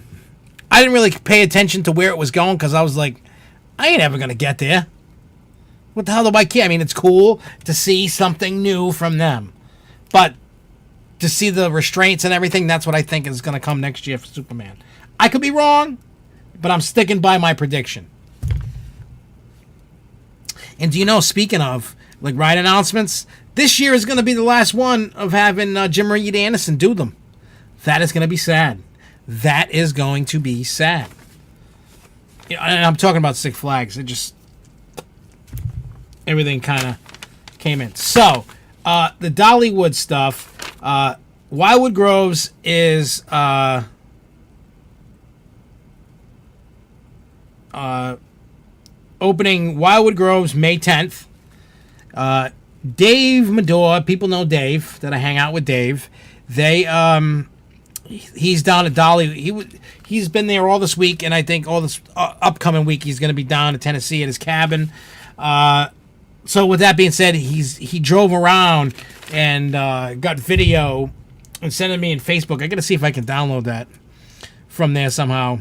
didn't really pay attention to where it was going because I was like, I ain't ever gonna get there. What the hell do I care? I mean, it's cool to see something new from them, but to see the restraints and everything, that's what I think is gonna come next year for Superman. I could be wrong, but I'm sticking by my prediction. And do you know, speaking of like ride announcements, this year is going to be the last one of having Jim Reed Anderson do them. That is going to be sad. That is going to be sad. And I'm talking about Six Flags. It just, everything kind of came in. So, the Dollywood stuff, Wildwood Groves is opening Wildwood Groves May 10th. Dave Medore, people know Dave, that I hang out with Dave. He's down at Dolly. He's been there all this week, and I think all this upcoming week he's going to be down in Tennessee at his cabin. So with that being said, he drove around and got video and sent it to me in Facebook. I got to see if I can download that from there somehow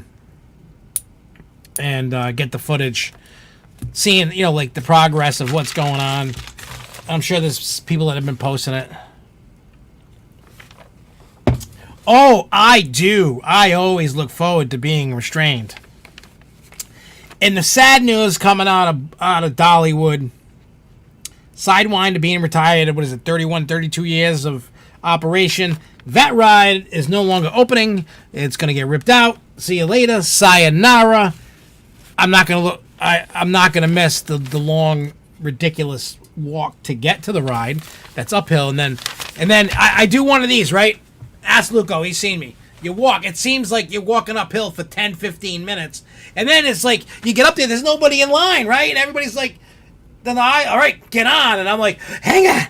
and get the footage. Seeing, like the progress of what's going on. I'm sure there's people that have been posting it. Oh, I do. I always look forward to being restrained. And the sad news coming out of Dollywood, Sidewinder being retired, 31, 32 years of operation. That ride is no longer opening. It's going to get ripped out. See you later. Sayonara. I'm not going to miss the long, ridiculous walk to get to the ride. That's uphill. And then I do one of these, right? Ask Luco. He's seen me. You walk. It seems like you're walking uphill for 10, 15 minutes. And then it's like, you get up there, there's nobody in line, right? And everybody's like, all right, get on. And I'm like, hang on.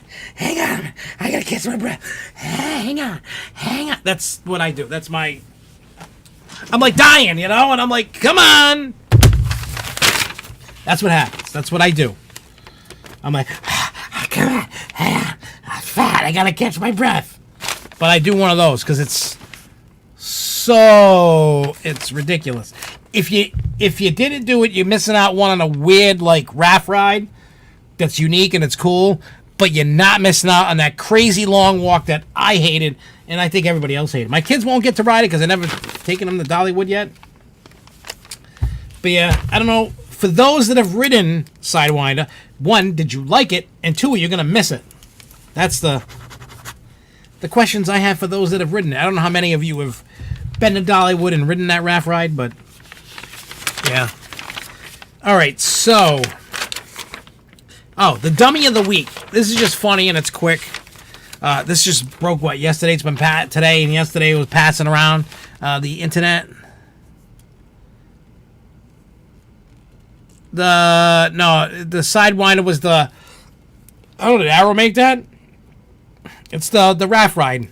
I got to catch my breath. Hang on. That's what I do. I'm like dying, and I'm like, come on. That's what happens. That's what I do. I'm like, come on, I'm fat. I gotta catch my breath. But I do one of those because it's ridiculous. If you didn't do it, you're missing out on a weird like raft ride that's unique and it's cool. But you're not missing out on that crazy long walk that I hated, and I think everybody else hated. My kids won't get to ride it because I never taken them to Dollywood yet. But yeah, I don't know. For those that have ridden Sidewinder, one, did you like it? And two, you're going to miss it. That's the questions I have for those that have ridden it. I don't know how many of you have been to Dollywood and ridden that raft ride, but yeah. All right, so... Oh, the dummy of the week. This is just funny and it's quick. This just broke, yesterday? It's been today, and yesterday it was passing around the internet. The Sidewinder was the... Oh, did Arrow make that? It's the raft ride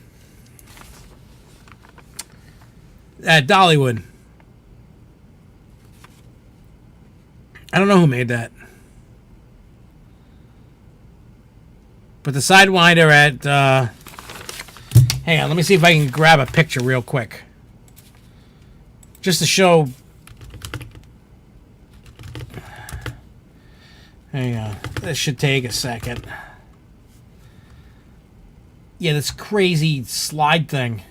at Dollywood. I don't know who made that. But the Sidewinder at, hang on, let me see if I can grab a picture real quick. Just to show. Hang on, this should take a second. Yeah, this crazy slide thing.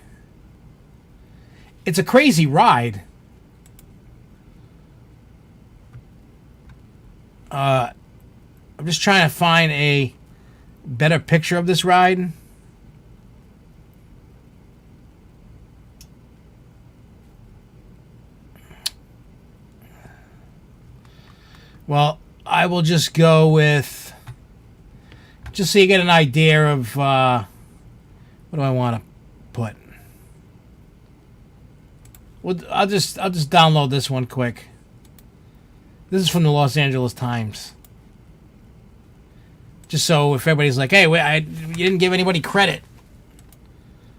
It's a crazy ride. I'm just trying to find a better picture of this ride. Well, I will just go with, just so you get an idea of what do I want to put. Well, I'll just download this one quick. This is from the Los Angeles Times. Just so if everybody's like, hey, wait, you didn't give anybody credit.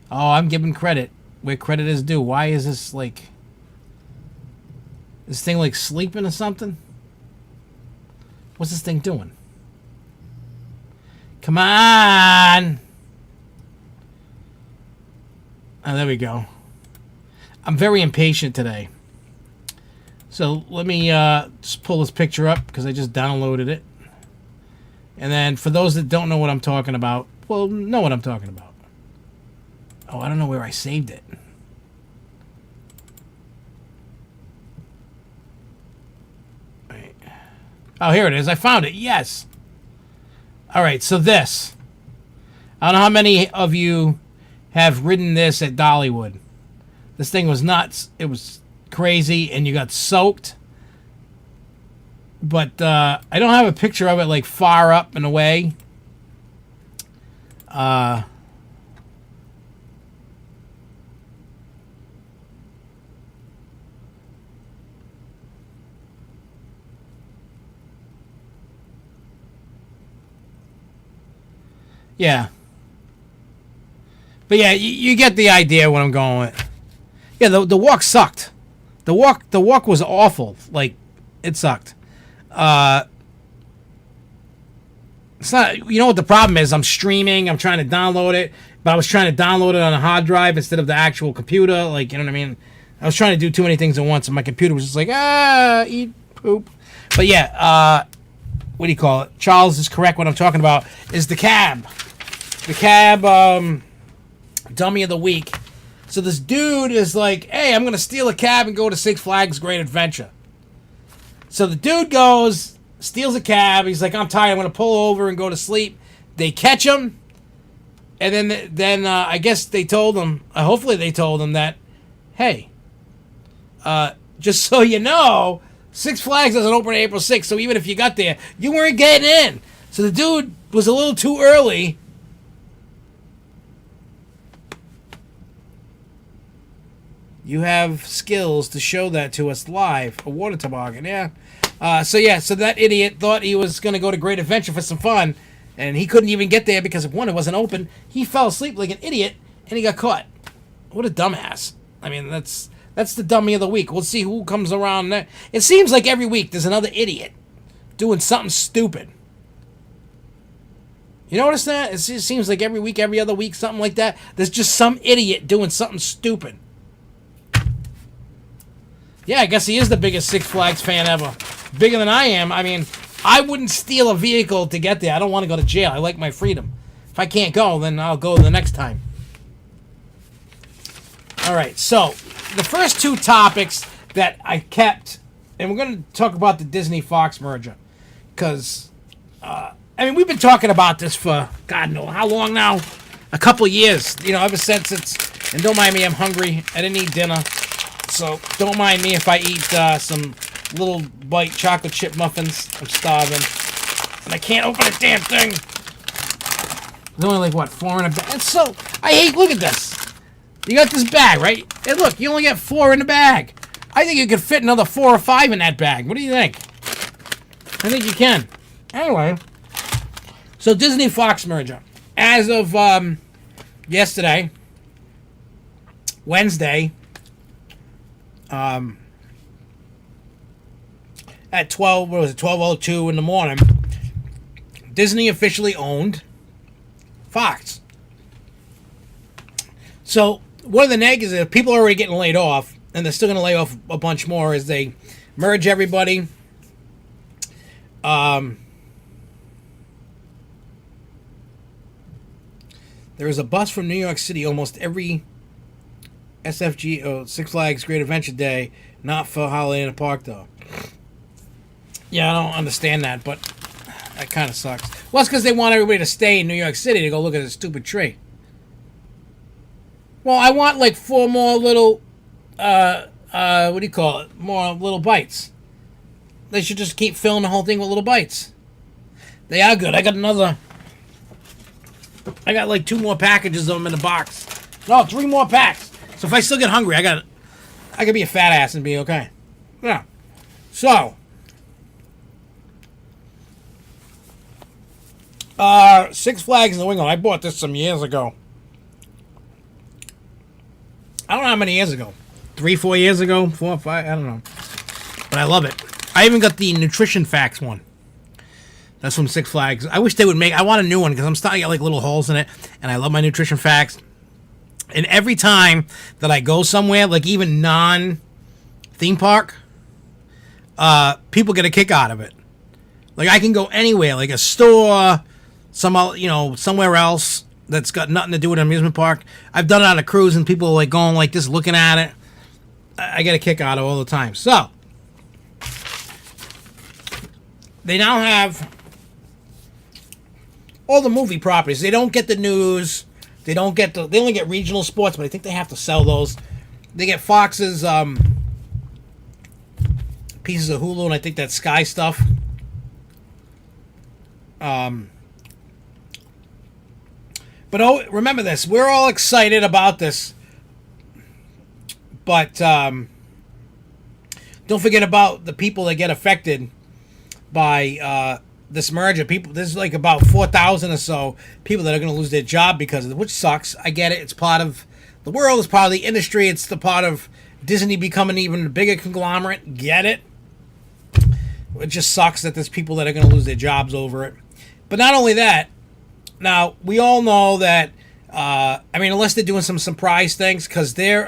Oh, I'm giving credit where credit is due. Why is this like, this thing like sleeping or something? What's this thing doing? Come on! Oh, there we go. I'm very impatient today. So let me just pull this picture up because I just downloaded it. And then for those that don't know what I'm talking about, well, know what I'm talking about. Oh, I don't know where I saved it. Wait. Oh, here it is. I found it. Yes. All right, so this. I don't know how many of you have ridden this at Dollywood. This thing was nuts. It was crazy, and you got soaked. But I don't have a picture of it like far up and away. Yeah. But yeah, you get the idea what I'm going with. Yeah, the walk sucked. The walk was awful. Like, it sucked. It's not, you know what the problem is? I'm streaming, I'm trying to download it, but I was trying to download it on a hard drive instead of the actual computer. Like, you know what I mean? I was trying to do too many things at once, and my computer was just like, eat poop. But yeah, what do you call it? Charles is correct. What I'm talking about is the cab. The cab, dummy of the week. So this dude is like, hey, I'm going to steal a cab and go to Six Flags Great Adventure. So the dude goes, steals a cab. He's like, I'm tired. I'm going to pull over and go to sleep. They catch him. And then I guess they told him, hopefully they told him that, hey, just so you know, Six Flags doesn't open April 6th. So even if you got there, you weren't getting in. So the dude was a little too early. You have skills to show that to us live. A water toboggan, yeah. So that idiot thought he was going to go to Great Adventure for some fun, and he couldn't even get there because, one, it wasn't open. He fell asleep like an idiot, and he got caught. What a dumbass. I mean, that's the dummy of the week. We'll see who comes around next. It seems like every week there's another idiot doing something stupid. You notice that? It seems like every week, every other week, something like that. There's just some idiot doing something stupid. Yeah, I guess he is the biggest Six Flags fan ever. Bigger than I am. I mean, I wouldn't steal a vehicle to get there. I don't want to go to jail. I like my freedom. If I can't go, then I'll go the next time. All right, so the first two topics that I kept, and we're going to talk about the Disney-Fox merger. Because, I mean, we've been talking about this for, God knows, how long now? A couple years. You know, ever since it's, and don't mind me, I'm hungry. I didn't eat dinner. So don't mind me if I eat some little bite chocolate chip muffins. I'm starving. And I can't open a damn thing. There's only like, what, 4 in a bag? And so, I hate, look at this. You got this bag, right? And look, you only got 4 in the bag. I think you could fit another 4 or 5 in that bag. What do you think? I think you can. Anyway. So Disney-Fox merger. As of yesterday, Wednesday, at 12:02 in the morning, Disney officially owned Fox. So one of the negatives is people are already getting laid off, and they're still going to lay off a bunch more as they merge everybody. There is a bus from New York City almost every SFG, Six Flags Great Adventure Day, not for Holiday in the Park, though. Yeah, I don't understand that, but that kind of sucks. Well, it's because they want everybody to stay in New York City to go look at a stupid tree. Well, I want like 4 more little, what do you call it? More little bites. They should just keep filling the whole thing with little bites. They are good. I got like 2 more packages of them in the box. No, 3 more packs. So if I still get hungry, I could be a fat ass and be okay. Yeah. So, Six Flags in New England. I bought this some years ago. I don't know how many years ago. 3, 4 years ago? 4 or 5? I don't know. But I love it. I even got the Nutrition Facts one. That's from Six Flags. I wish they would make... I want a new one because I'm starting to get like little holes in it. And I love my Nutrition Facts. And every time that I go somewhere, like even non-theme park, people get a kick out of it. Like I can go anywhere, like a store, somewhere else that's got nothing to do with an amusement park. I've done it on a cruise and people are like going like this, looking at it. I get a kick out of it all the time. So, they now have all the movie properties. They don't get the news. They only get regional sports, but I think they have to sell those. They get Fox's pieces of Hulu, and I think that's Sky stuff. But remember this, we're all excited about this. But don't forget about the people that get affected by this merger. There's like about 4,000 or so people that are going to lose their job because of it, which sucks. I get it. It's part of the world. It's part of the industry. It's the part of Disney becoming even a bigger conglomerate. Get it? It just sucks that there's people that are going to lose their jobs over it. But not only that, now we all know that, unless they're doing some surprise things, because they're,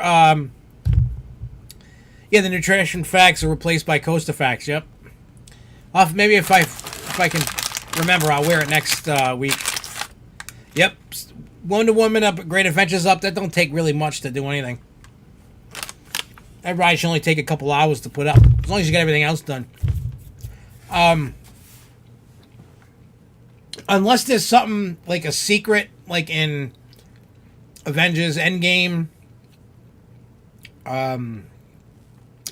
the Nutrition Facts are replaced by Coaster Facts, yep. Maybe if I can remember, I'll wear it next week. Yep. Wonder Woman up, Great Adventures up. That don't take really much to do anything. That ride should only take a couple hours to put up, as long as you get everything else done. Unless there's something like a secret, like in Avengers Endgame,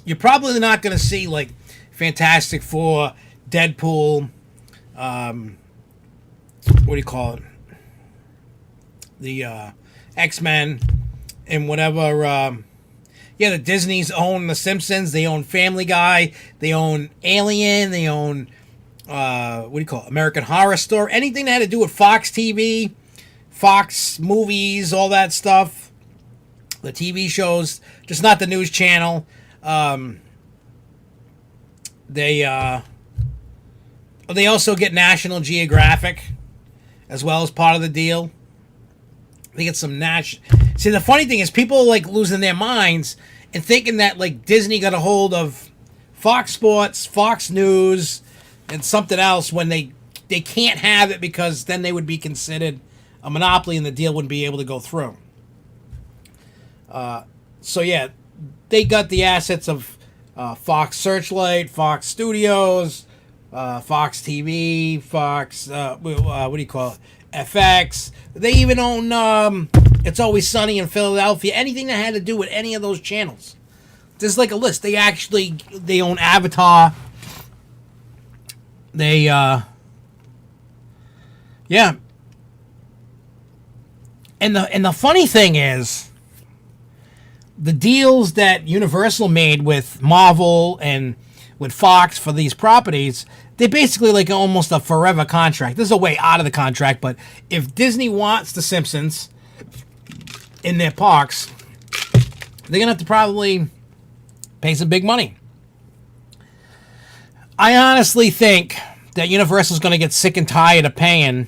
you're probably not going to see like Fantastic Four, Deadpool, what do you call it? The X-Men, and whatever. The Disney's own The Simpsons. They own Family Guy. They own Alien. They own what do you call it? American Horror Story. Anything that had to do with Fox TV, Fox movies, all that stuff. The TV shows, just not the news channel. They also get National Geographic as well as part of the deal. They get some See, the funny thing is people like losing their minds and thinking that like Disney got a hold of Fox Sports, Fox News, and something else when they can't have it because then they would be considered a monopoly and the deal wouldn't be able to go through. They got the assets of Fox Searchlight, Fox Studios, Fox TV, Fox, what do you call it? FX. They even own It's Always Sunny in Philadelphia. Anything that had to do with any of those channels. There's like a list. They own Avatar. And the funny thing is, the deals that Universal made with Marvel and with Fox for these properties, they're basically like almost a forever contract. There's a way out of the contract, but if Disney wants The Simpsons in their parks, they're going to have to probably pay some big money. I honestly think that Universal's going to get sick and tired of paying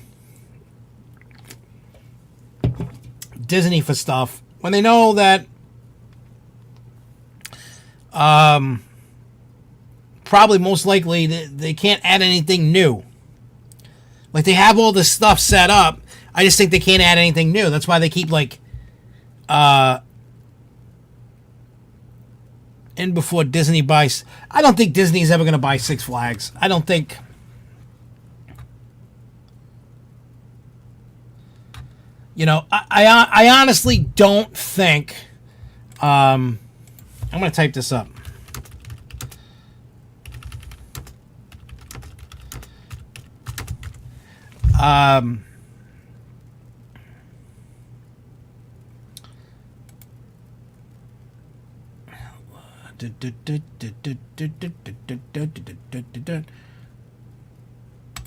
Disney for stuff when they know that probably most likely they can't add anything new. Like, they have all this stuff set up. I just think they can't add anything new. That's why they keep, like, in before Disney buys. I don't think Disney's ever going to buy Six Flags. I don't think. You know, I honestly don't think. I'm going to type this up.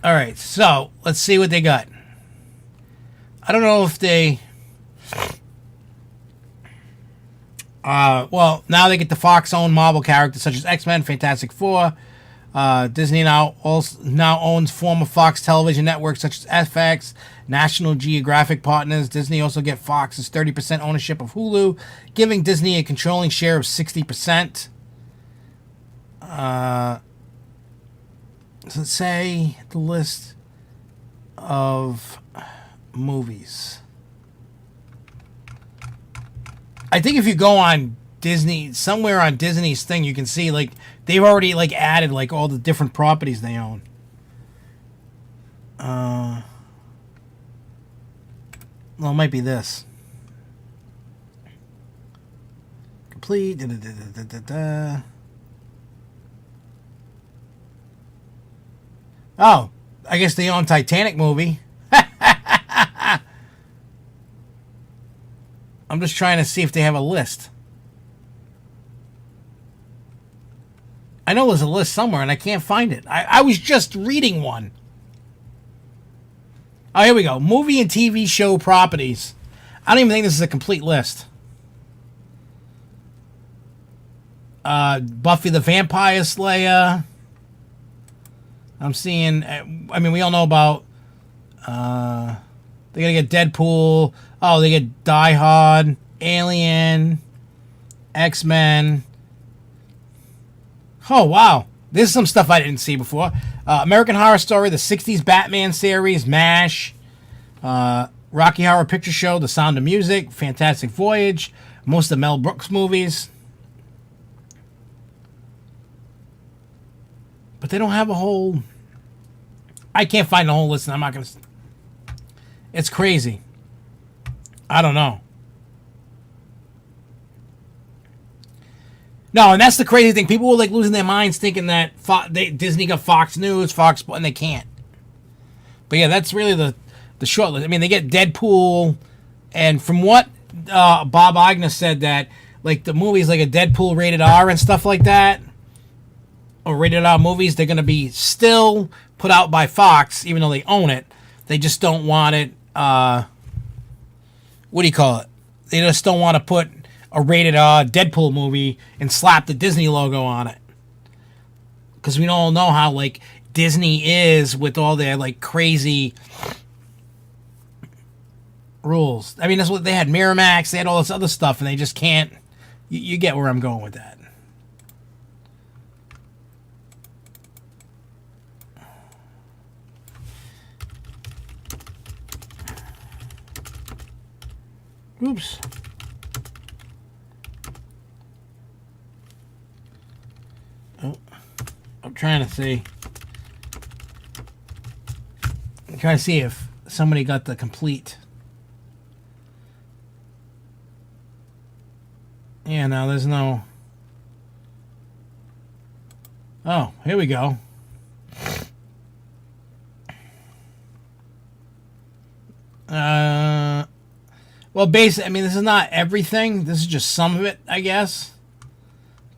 All right, so let's see what they got. I don't know if they. Well, now they get the Fox-owned Marvel characters such as X-Men, Fantastic Four. Disney now owns former Fox television networks such as FX, National Geographic partners. Disney also get Fox's 30% ownership of Hulu, giving Disney a controlling share of 60%. Does it say the list of movies? I think if you go on Disney, somewhere on Disney's thing, you can see, like, they've already, like, added, like, all the different properties they own. Well, it might be this. Complete. Oh, I guess they own Titanic movie. I'm just trying to see if they have a list. I know there's a list somewhere, and I can't find it. I was just reading one. Oh, here we go. Movie and TV show properties. I don't even think this is a complete list. Buffy the Vampire Slayer. I'm seeing... I mean, we all know about... They're going to get Deadpool. Oh, they get Die Hard, Alien, X-Men. Oh, wow. This is some stuff I didn't see before. American Horror Story, the 60s Batman series, MASH, Rocky Horror Picture Show, The Sound of Music, Fantastic Voyage, most of Mel Brooks movies. But they don't have a whole... I can't find the whole list, and I'm not going to... It's crazy. I don't know. No, and that's the crazy thing. People were like losing their minds thinking that Disney got Fox News, Fox, and they can't. But yeah, that's really the short list. I mean, they get Deadpool, and from what Bob Iger said, that like the movies like a Deadpool rated R and stuff like that, or rated R movies, they're going to be still put out by Fox, even though they own it. They just don't want it. What do you call it? They just don't want to put a rated R Deadpool movie and slap the Disney logo on it. Because we all know how, like, Disney is with all their, like, crazy rules. I mean, that's what they had. Miramax, they had all this other stuff, and they just can't... You get where I'm going with that. Oops. Oh, I'm trying to see. I'm trying to see if somebody got the complete. Yeah, no, there's no. Oh, here we go. Well, basically, I mean, this is not everything. This is just some of it, I guess.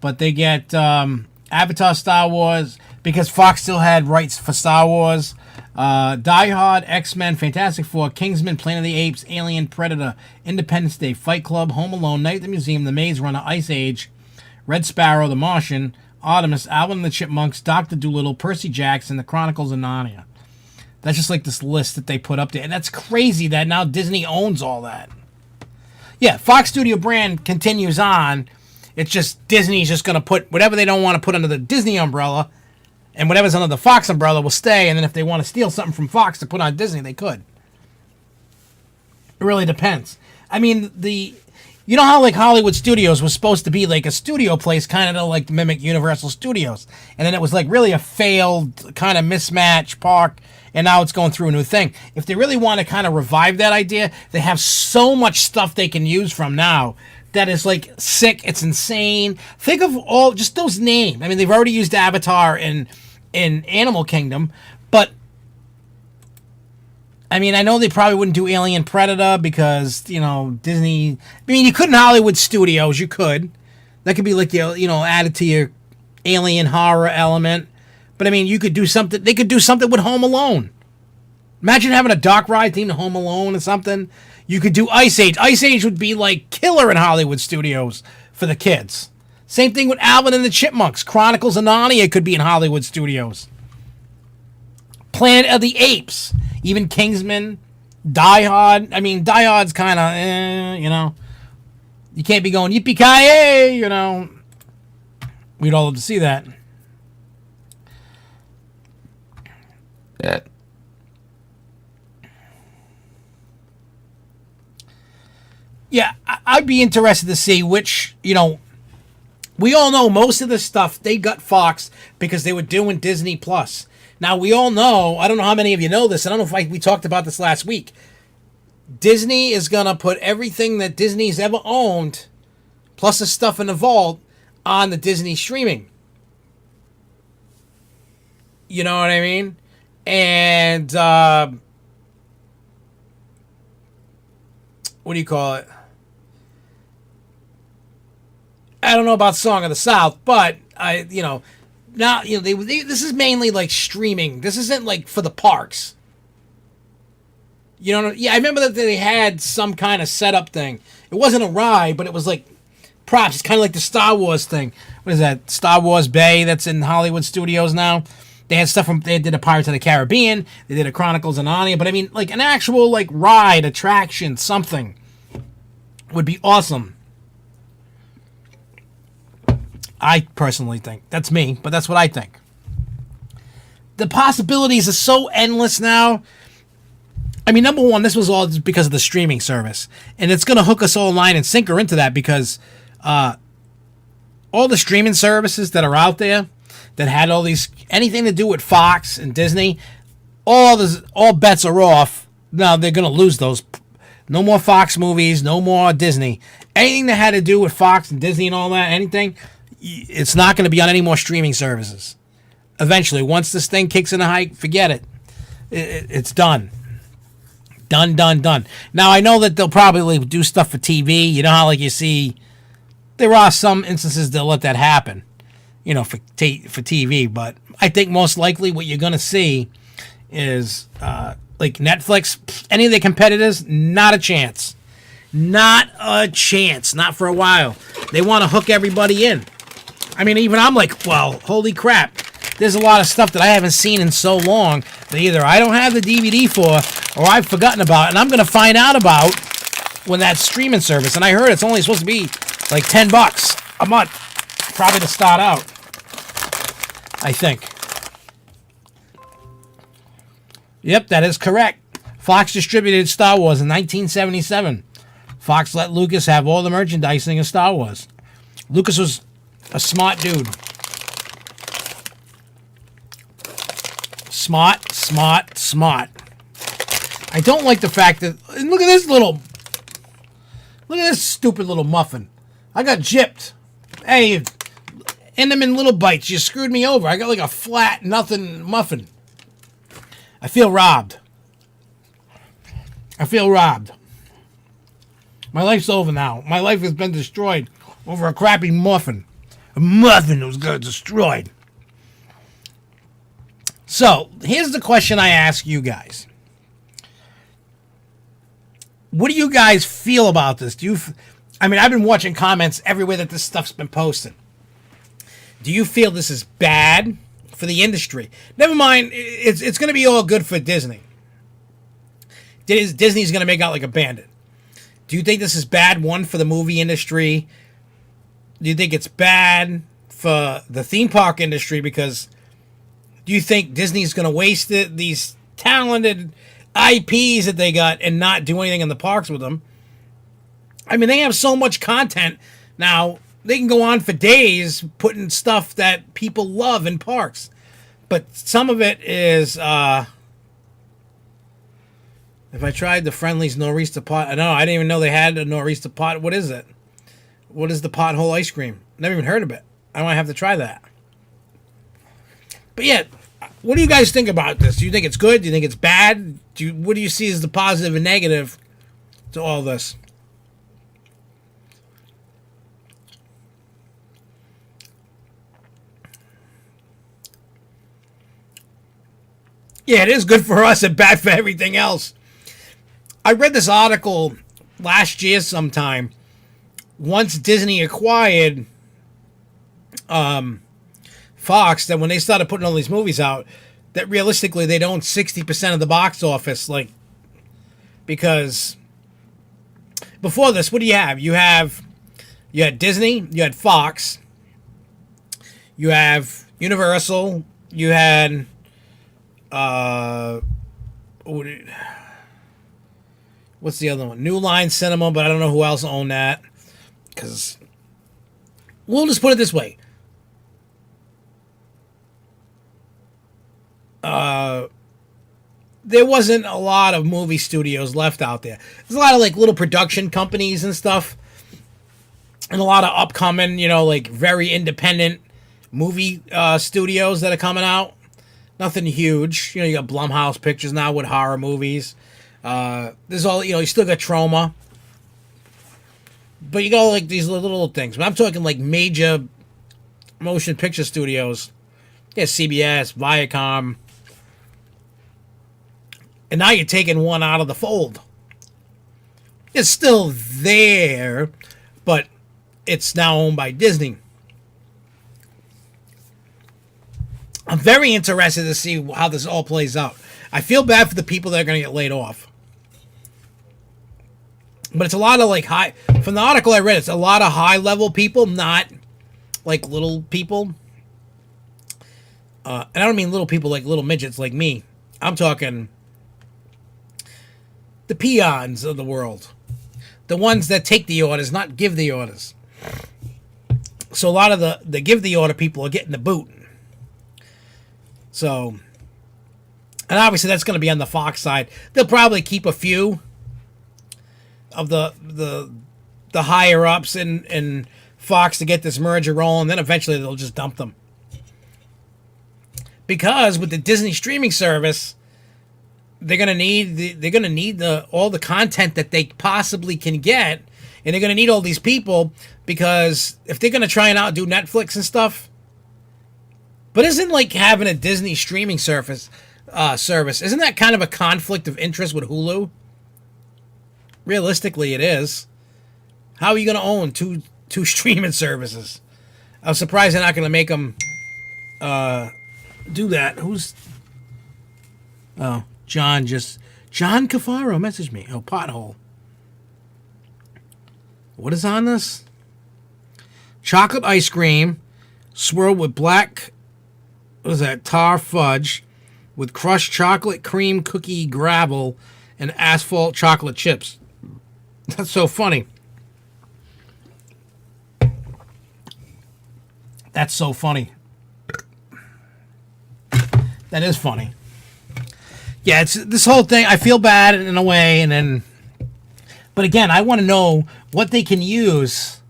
But they get Avatar, Star Wars, because Fox still had rights for Star Wars. Die Hard, X-Men, Fantastic Four, Kingsman, Planet of the Apes, Alien, Predator, Independence Day, Fight Club, Home Alone, Night at the Museum, The Maze Runner, Ice Age, Red Sparrow, The Martian, Artemis, Alvin and the Chipmunks, Dr. Dolittle, Percy Jackson, The Chronicles of Narnia. That's just like this list that they put up there. And that's crazy that now Disney owns all that. Yeah, Fox Studio brand continues on. It's just Disney's just going to put whatever they don't want to put under the Disney umbrella, and whatever's under the Fox umbrella will stay. And then if they want to steal something from Fox to put on Disney, they could. It really depends. I mean, you know how like Hollywood Studios was supposed to be like a studio place, kind of to like mimic Universal Studios, and then it was like really a failed kind of mismatch park, and now it's going through a new thing. If they really want to kind of revive that idea, they have so much stuff they can use from now that is like sick. It's insane. Think of all just those names. I mean, they've already used Avatar in Animal Kingdom, but I mean, I know they probably wouldn't do Alien Predator because, you know, Disney... I mean, you could in Hollywood Studios, you could. That could be like, you know, added to your alien horror element. But, I mean, you could do something... They could do something with Home Alone. Imagine having a dark ride themed to Home Alone or something. You could do Ice Age. Ice Age would be, like, killer in Hollywood Studios for the kids. Same thing with Alvin and the Chipmunks. Chronicles of Narnia could be in Hollywood Studios. Planet of the Apes... Even Kingsman, Die Hard. I mean, Die Hard's kind of, you know. You can't be going, yippee-ki-yay, you know. We'd all love to see that. Yeah. Yeah, I'd be interested to see which, you know, we all know most of the stuff, they got Fox because they were doing Disney Plus. Now, we all know, I don't know how many of you know this, I don't know if we talked about this last week. Disney is going to put everything that Disney's ever owned, plus the stuff in the vault, on the Disney streaming. You know what I mean? And, what do you call it? I don't know about Song of the South, but, now, you know, this is mainly like streaming. This isn't like for the parks. You know, yeah, I remember that they had some kind of setup thing. It wasn't a ride, but it was like props. It's kind of like the Star Wars thing. What is that? Star Wars Bay that's in Hollywood Studios now. They had stuff from, they did a Pirates of the Caribbean. They did a Chronicles of Narnia. But I mean, like an actual like ride, attraction, something would be awesome. I personally think. That's me, but that's what I think. The possibilities are so endless now. I mean, number one, this was all just because of the streaming service. And it's going to hook us all line and sinker into that because all the streaming services that are out there that had all these, anything to do with Fox and Disney, all bets are off. Now they're going to lose those. No more Fox movies, no more Disney. Anything that had to do with Fox and Disney and all that, anything... It's not going to be on any more streaming services. Eventually, once this thing kicks in a hike, forget it. It's done. Done. Now, I know that they'll probably do stuff for TV. You know how, like, you see... There are some instances they'll let that happen, you know, for TV. But I think most likely what you're going to see is, like, Netflix, any of their competitors, not a chance. Not a chance. Not for a while. They want to hook everybody in. I mean, even I'm like, well, holy crap. There's a lot of stuff that I haven't seen in so long that either I don't have the DVD for or I've forgotten about, and I'm going to find out about when that streaming service. And I heard it's only supposed to be like $10 a month, probably to start out. I think. Yep, that is correct. Fox distributed Star Wars in 1977. Fox let Lucas have all the merchandising of Star Wars. Lucas was a smart dude. Smart. I don't like the fact that... Look at this stupid little muffin. I got gypped. Hey, end them in little bites. You screwed me over. I got like a flat, nothing muffin. I feel robbed. My life's over now. My life has been destroyed over a crappy muffin. A muffin that was got destroyed. So, here's the question I ask you guys. What do you guys feel about this? I mean, I've been watching comments everywhere that this stuff's been posted. Do you feel this is bad for the industry? Never mind, it's going to be all good for Disney. Disney's going to make out like a bandit. Do you think this is bad, one, for the movie industry? Do you think it's bad for the theme park industry? Because do you think Disney's going to waste these talented IPs that they got and not do anything in the parks with them? I mean, they have so much content now. They can go on for days putting stuff that people love in parks. But some of it is, if I tried the Friendly's Nor'easter pot, I didn't even know they had a Nor'easter pot. What is it? What is the pothole ice cream? Never even heard of it. I might have to try that. But yeah, what do you guys think about this? Do you think it's good? Do you think it's bad? What do you see as the positive and negative to all this? Yeah, it is good for us and bad for everything else. I read this article last year sometime. Once Disney acquired Fox, that when they started putting all these movies out, that realistically they'd own 60% of the box office. Like, because before this, what do you have? You had Disney, you had Fox, you have Universal, you had what's the other one? New Line Cinema, but I don't know who else owned that. Because we'll just put it this way. There wasn't a lot of movie studios left out there. There's a lot of like little production companies and stuff. And a lot of upcoming, like very independent movie studios that are coming out. Nothing huge. You got Blumhouse Pictures now with horror movies. There's all, you still got Troma. But you got like these little things. But I'm talking like major motion picture studios. Yeah, CBS, Viacom. And now you're taking one out of the fold. It's still there, but it's now owned by Disney. I'm very interested to see how this all plays out. I feel bad for the people that are going to get laid off. But it's a lot of like from the article I read, it's a lot of high level people, not like little people. And I don't mean little people like little midgets like me. I'm talking the peons of the world. The ones that take the orders, not give the orders. So a lot of the give the order people are getting the boot. So, and obviously that's going to be on the Fox side. They'll probably keep a few of the higher ups in Fox to get this merger rolling. Then eventually they'll just dump them. Because with the Disney streaming service, they're gonna need all the content that they possibly can get, and they're gonna need all these people, because if they're gonna try and outdo Netflix and stuff. But isn't like having a Disney streaming service, isn't that kind of a conflict of interest with Hulu? Realistically, it is. How are you going to own two streaming services? I'm surprised they're not going to make them do that. Oh, John Cafaro messaged me. Oh, pothole. What is on this? Chocolate ice cream swirled with black, what is that, tar fudge with crushed chocolate cream cookie gravel and asphalt chocolate chips. That's so funny. That's so funny. That is funny. Yeah, it's this whole thing. I feel bad in a way, but again, I want to know what they can use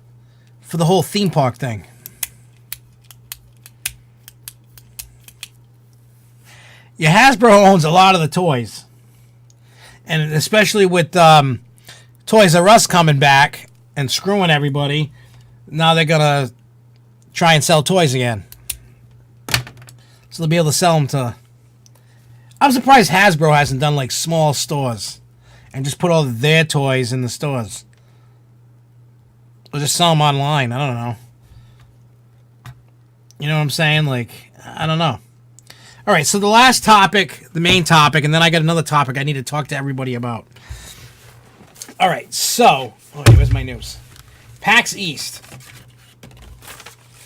for the whole theme park thing. Yeah, Hasbro owns a lot of the toys, and especially with Toys R Us coming back and screwing everybody, now they're gonna try and sell toys again. So they'll be able to sell them to. I'm surprised Hasbro hasn't done like small stores and just put all their toys in the stores, or just sell them online. I don't know. You know what I'm saying? Like, I don't know. All right, so the last topic, the main topic, and then I got another topic I need to talk to everybody about. All right, so here's my news. PAX East.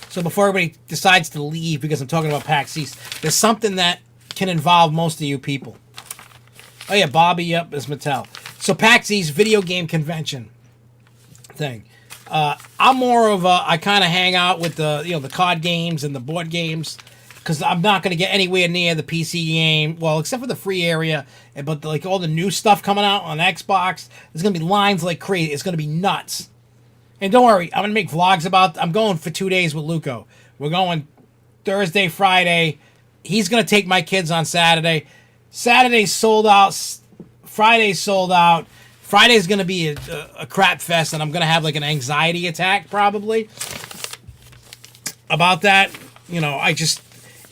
So before everybody decides to leave because I'm talking about PAX East, there's something that can involve most of you people. Oh yeah, Bobby, yep, is Mattel. So PAX East video game convention thing. I'm more of a, I kind of hang out with the, the card games and the board games, because I'm not going to get anywhere near the PC game, well, except for the free area, but like all the new stuff coming out on Xbox, there's going to be lines like crazy. It's going to be nuts. And don't worry, I'm going to make vlogs about, I'm going for 2 days with Luco. We're going Thursday, Friday. He's going to take my kids on Saturday. Saturday's sold out. Friday's sold out. Friday's going to be a crap fest, and I'm going to have like an anxiety attack probably about that.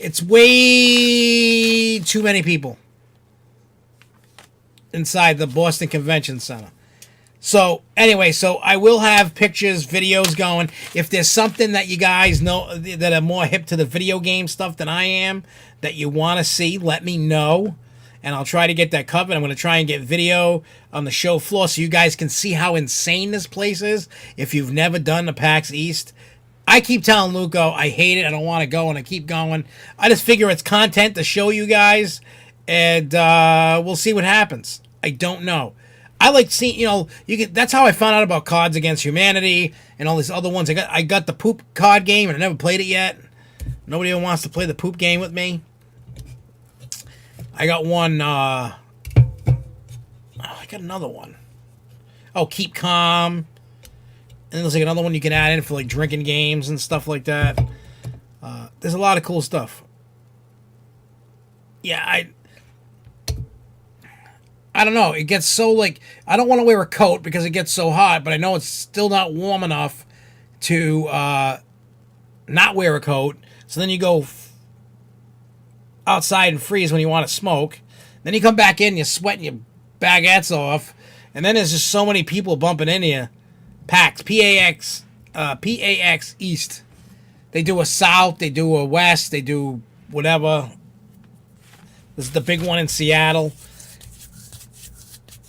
It's way too many people inside the Boston Convention Center. So, anyway, I will have pictures, videos going. If there's something that you guys know that are more hip to the video game stuff than I am, that you want to see, let me know. And I'll try to get that covered. I'm going to try and get video on the show floor so you guys can see how insane this place is. If you've never done the PAX East, I keep telling Luco I hate it. I don't want to go, and I keep going. I just figure it's content to show you guys, and we'll see what happens. I don't know. I like seeing, that's how I found out about Cards Against Humanity and all these other ones. I got the poop card game, and I never played it yet. Nobody even wants to play the poop game with me. I got one, I got another one. Oh, Keep Calm. And there's like another one you can add in for like drinking games and stuff like that. There's a lot of cool stuff. Yeah, I don't know. It gets so like, I don't want to wear a coat because it gets so hot, but I know it's still not warm enough to not wear a coat. So then you go outside and freeze when you want to smoke. Then you come back in, you're sweating your baguettes off. And then there's just so many people bumping into you. PAX, PAX East. They do a South, they do a West, they do whatever. This is the big one in Seattle.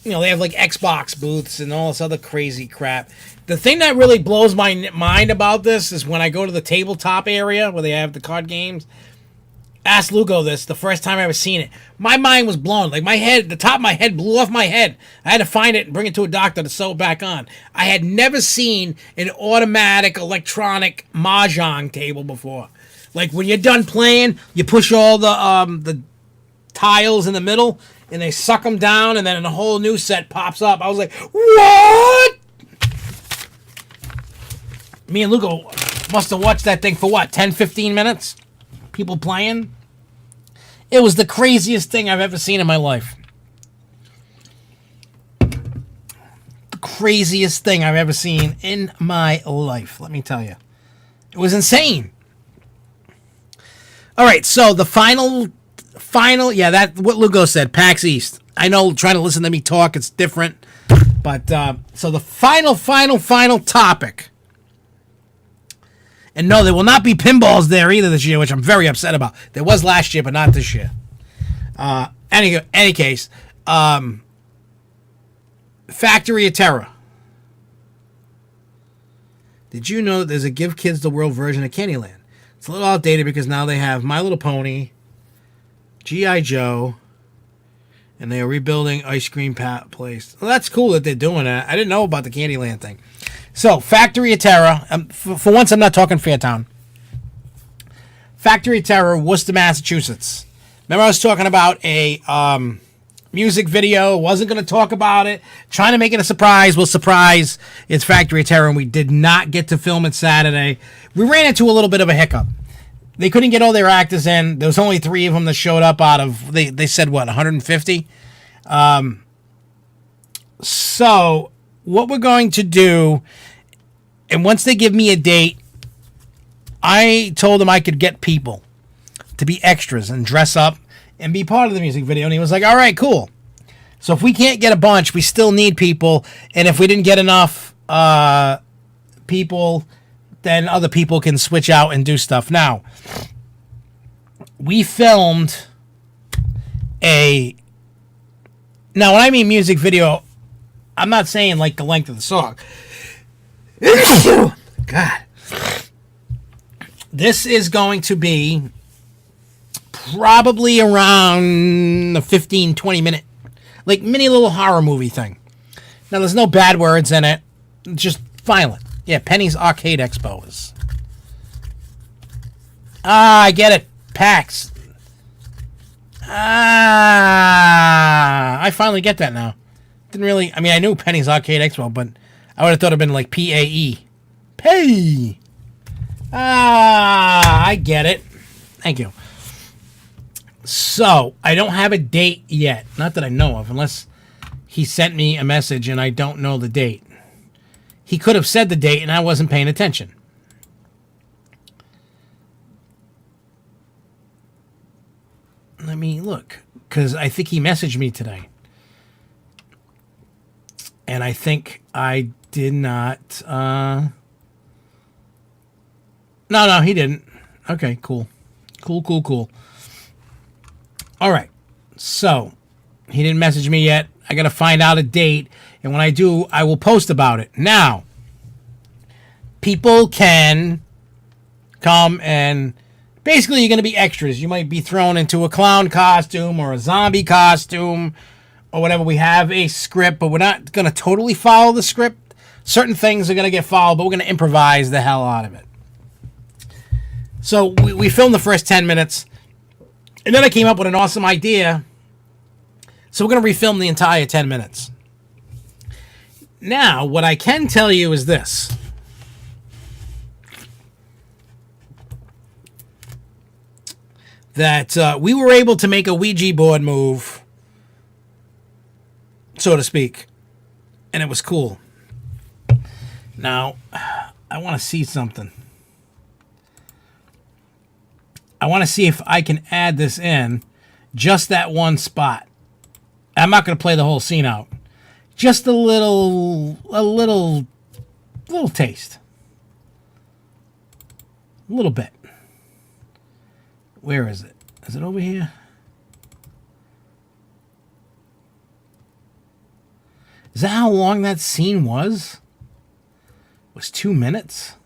They have like Xbox booths and all this other crazy crap. The thing that really blows my mind about this is when I go to the tabletop area where they have the card games. Ask Lugo this, the first time I ever seen it. My mind was blown. Like the top of my head blew off my head. I had to find it and bring it to a doctor to sew it back on. I had never seen an automatic electronic mahjong table before. Like when you're done playing, you push all the tiles in the middle and they suck them down, and then a whole new set pops up. I was like, what? Me and Lugo must have watched that thing for 10, 15 minutes? People playing. It was the craziest thing I've ever seen in my life. The craziest thing I've ever seen in my life, let me tell you. It was insane. All right, so the final, yeah, that what Lugo said, PAX East. I know trying to listen to me talk, it's different. But, so the final topic. And no, there will not be pinballs there either this year, which I'm very upset about. There was last year, but not this year. Any case, Factory of Terror. Did you know that there's a Give Kids the World version of Candyland? It's a little outdated because now they have My Little Pony, G.I. Joe, and they are rebuilding Ice Cream Place. Well, that's cool that they're doing that. I didn't know about the Candyland thing. So, Factory of Terror. For once, I'm not talking Fairtown. Factory of Terror, Worcester, Massachusetts. Remember I was talking about a music video. Wasn't going to talk about it. Trying to make it a surprise. Well, surprise, it's Factory of Terror, and we did not get to film it Saturday. We ran into a little bit of a hiccup. They couldn't get all their actors in. There was only 3 of them that showed up out of, they said, 150? So, what we're going to do, and once they give me a date, I told them I could get people to be extras and dress up and be part of the music video. And he was like, all right, cool. So if we can't get a bunch, we still need people. And if we didn't get enough people, then other people can switch out and do stuff. Now, we filmed now when I mean music video, I'm not saying like the length of the song. God. This is going to be probably around a 15, 20 minute, like mini little horror movie thing. Now, there's no bad words in it. It's just violent. Yeah, Penny's Arcade Expo is. Ah, I get it. PAX. Ah, I finally get that now. Didn't really, I mean, I knew Penny's Arcade Expo, but I would have thought it'd been like PAE. Pay. Ah, I get it. Thank you. So, I don't have a date yet. Not that I know of, unless he sent me a message and I don't know the date. He could have said the date and I wasn't paying attention. Let me look, because I think he messaged me today. And I think I did not... No, he didn't. Okay, cool. Cool. All right. So, he didn't message me yet. I got to find out a date. And when I do, I will post about it. Now, people can come and... Basically, you're going to be extras. You might be thrown into a clown costume or a zombie costume or whatever. We have a script, but we're not going to totally follow the script. Certain things are going to get followed, but we're going to improvise the hell out of it. So we filmed the first 10 minutes, and then I came up with an awesome idea. So we're going to refilm the entire 10 minutes. Now, what I can tell you is this. That we were able to make a Ouija board move, so to speak, and it was cool. Now, I want to see something. I want to see if I can add this in, just that one spot. I'm not going to play the whole scene out. Just a little taste. A little bit. Where is it? Is it over here? Is that how long that scene was? It was 2 minutes?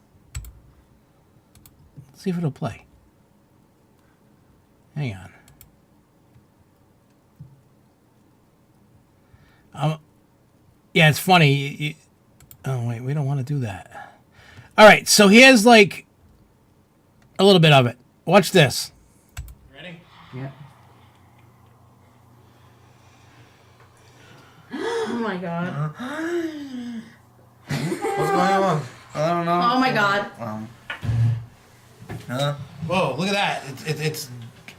Let's see if it'll play. Hang on. Yeah, it's funny. Oh, wait, we don't want to do that. All right, so here's like a little bit of it. Watch this. Ready? Yeah. Oh my god. What's going on? I don't know. Oh my god. Whoa, look at that. It's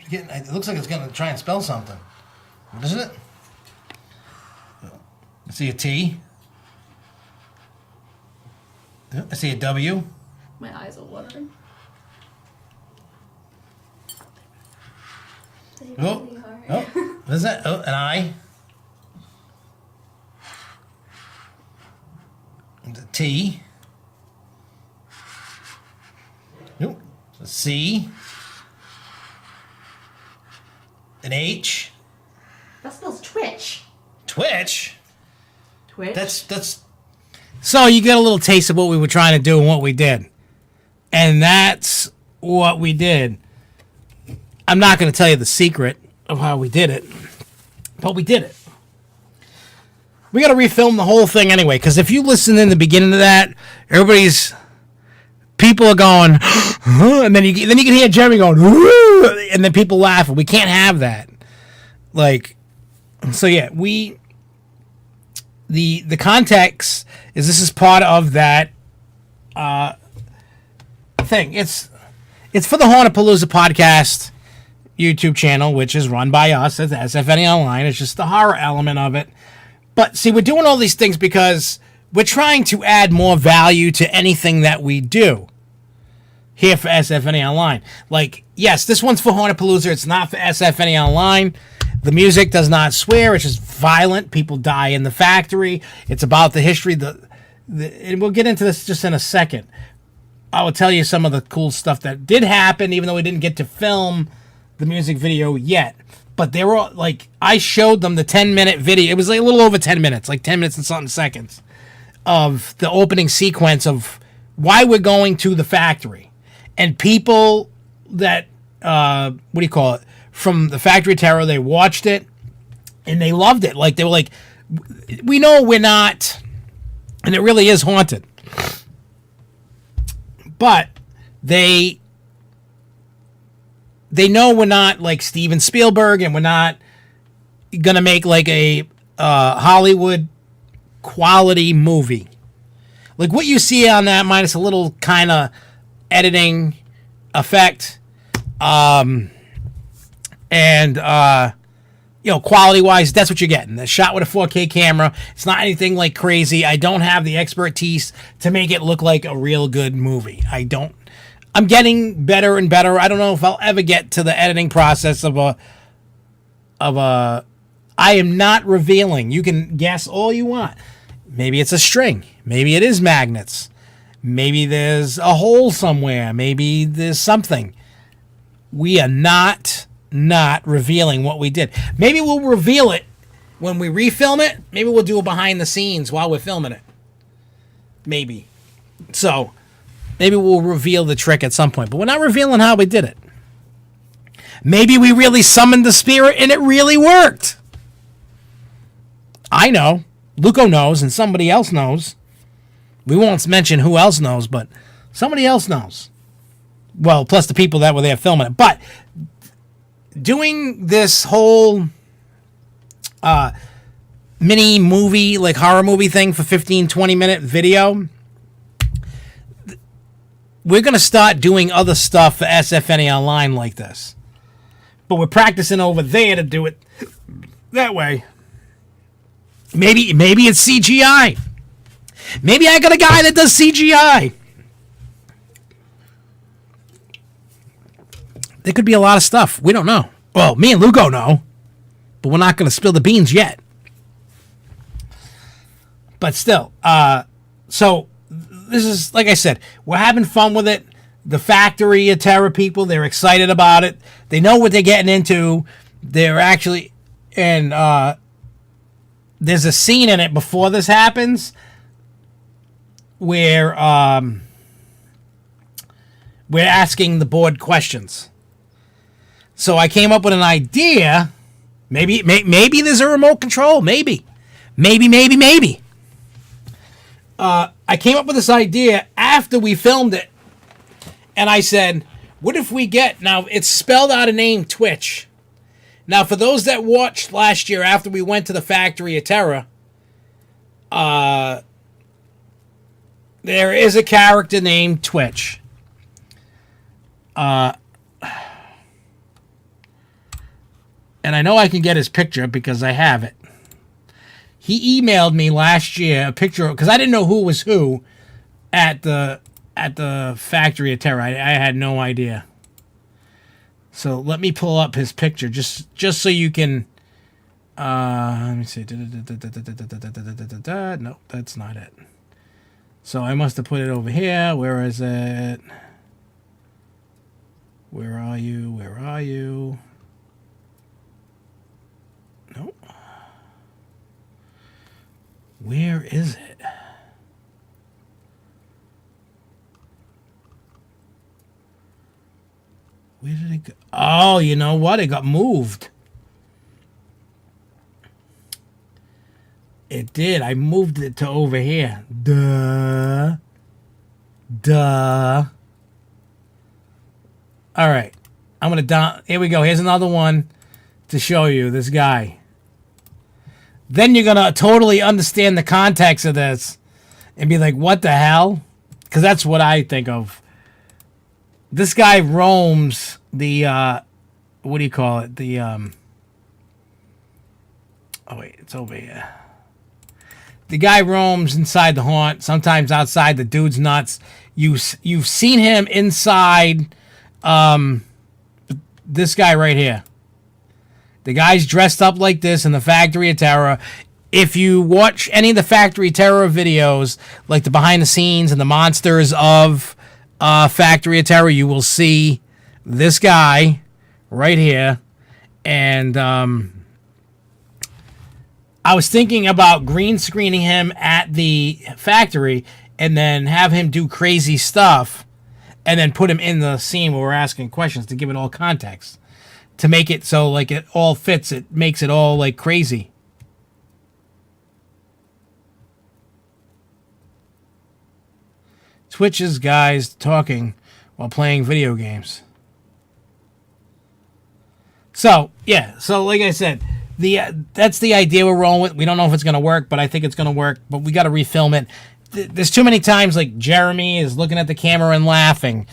getting, it looks like it's going to try and spell something. What is it? I see a T. I see a W. My eyes are watering. Oh, what is that? Oh, an I. And a T. Nope. A C. An H. That spells Twitch. Twitch? Twitch? That's. So you get a little taste of what we were trying to do and what we did. And that's what we did. I'm not going to tell you the secret of how we did it, but we did it. We got to refilm the whole thing anyway, because if you listen in the beginning of that, people are going, and then you can hear Jeremy going, and then people laughing. We can't have that. So yeah, the context is this is part of that thing. It's for the Hornapalooza podcast YouTube channel, which is run by us at SFNEOnline. It's just the horror element of it. But see, we're doing all these things because we're trying to add more value to anything that we do here for SFNEOnline. Yes, this one's for Hornapalooza. It's not for SFNEOnline. The music does not swear. It's just violent. People die in the factory. It's about the history. And we'll get into this just in a second. I will tell you some of the cool stuff that did happen, even though we didn't get to film the music video yet. but they were all, like, I showed them the 10-minute video. It was like a little over 10 minutes, like 10 minutes and something seconds of the opening sequence of why we're going to the factory. And people that, from the Factory of Terror, they watched it and they loved it. Like, they were like, we know we're not, and it really is haunted. But they know we're not like Steven Spielberg, and we're not gonna make like a Hollywood quality movie. Like what you see on that, minus a little kind of editing effect, and quality wise, that's what you're getting. The shot with a 4K camera. It's not anything like crazy. I don't have the expertise to make it look like a real good movie. I'm getting better and better. I don't know if I'll ever get to the editing process of a. I am not revealing. You can guess all you want. Maybe it's a string. Maybe it is magnets. Maybe there's a hole somewhere. Maybe there's something. We are not revealing what we did. Maybe we'll reveal it when we refilm it. Maybe we'll do a behind the scenes while we're filming it. Maybe. So, maybe we'll reveal the trick at some point. But we're not revealing how we did it. Maybe we really summoned the spirit and it really worked. I know. Luco knows and somebody else knows. We won't mention who else knows, but somebody else knows. Well, plus the people that were there filming it. But doing this whole mini movie, like horror movie thing for 15, 20-minute video, we're going to start doing other stuff for SFNEOnline like this. But we're practicing over there to do it that way. Maybe it's CGI. Maybe I got a guy that does CGI. There could be a lot of stuff. We don't know. Well, me and Lugo know. But we're not going to spill the beans yet. But still. So, this is, like I said, we're having fun with it. The Factory of Terror people, they're excited about it. They know what they're getting into. They're actually... And there's a scene in it before this happens where we're asking the board questions. So I came up with an idea. Maybe there's a remote control. Maybe. I came up with this idea after we filmed it. And I said, what if we get... Now, it's spelled out a name, Twitch. Now, for those that watched last year after we went to the Factory of Terror, there is a character named Twitch. And I know I can get his picture because I have it. He emailed me last year a picture, because I didn't know who was who at the Factory of Terror. I had no idea. So let me pull up his picture just so you can. Let me see. No, that's not it. So I must have put it over here. Where is it? Where are you? Where are you? No. Where is it? Where did it go? Oh, you know what? It got moved. It did. I moved it to over here. Duh. All right. I'm going to down. Here we go. Here's another one to show you this guy. Then you're going to totally understand the context of this and be like, what the hell? Because that's what I think of. This guy roams the, what do you call it? The, oh wait, it's over here. The guy roams inside the haunt, sometimes outside. The dude's nuts. You've seen him inside, this guy right here. The guy's dressed up like this in the Factory of Terror. If you watch any of the Factory of Terror videos, like the behind the scenes and the monsters of Factory of Terror, you will see this guy right here And I was thinking about green screening him at the factory and then have him do crazy stuff and then put him in the scene where we're asking questions to give it all context. To make it so, like, it all fits. It makes it all, like, crazy. Twitch's guys talking while playing video games. So, yeah. So, like I said, that's the idea we're rolling with. We don't know if it's going to work, but I think it's going to work. But we got to refilm it. There's too many times, like, Jeremy is looking at the camera and laughing.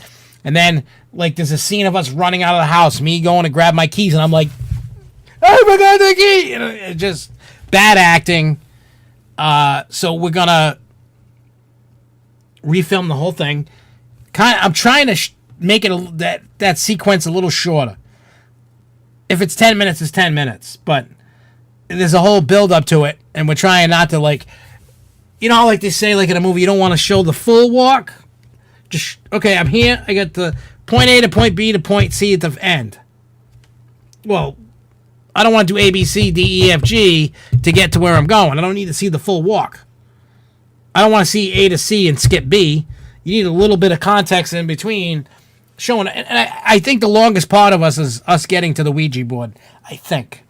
And then, like, there's a scene of us running out of the house, me going to grab my keys, and I'm like, I forgot the key! You know, it's just bad acting. So we're going to refilm the whole thing. I'm trying to make it that sequence a little shorter. If it's 10 minutes, it's 10 minutes. But there's a whole build-up to it, and we're trying not to, like, you know how, like, they say, like, in a movie, you don't want to show the full walk? Just, okay, I'm here. I got the point A to point B to point C at the end. Well, I don't want to do A, B, C, D, E, F, G to get to where I'm going. I don't need to see the full walk. I don't want to see A to C and skip B. You need a little bit of context in between showing. And I think the longest part of us is us getting to the Ouija board. I think.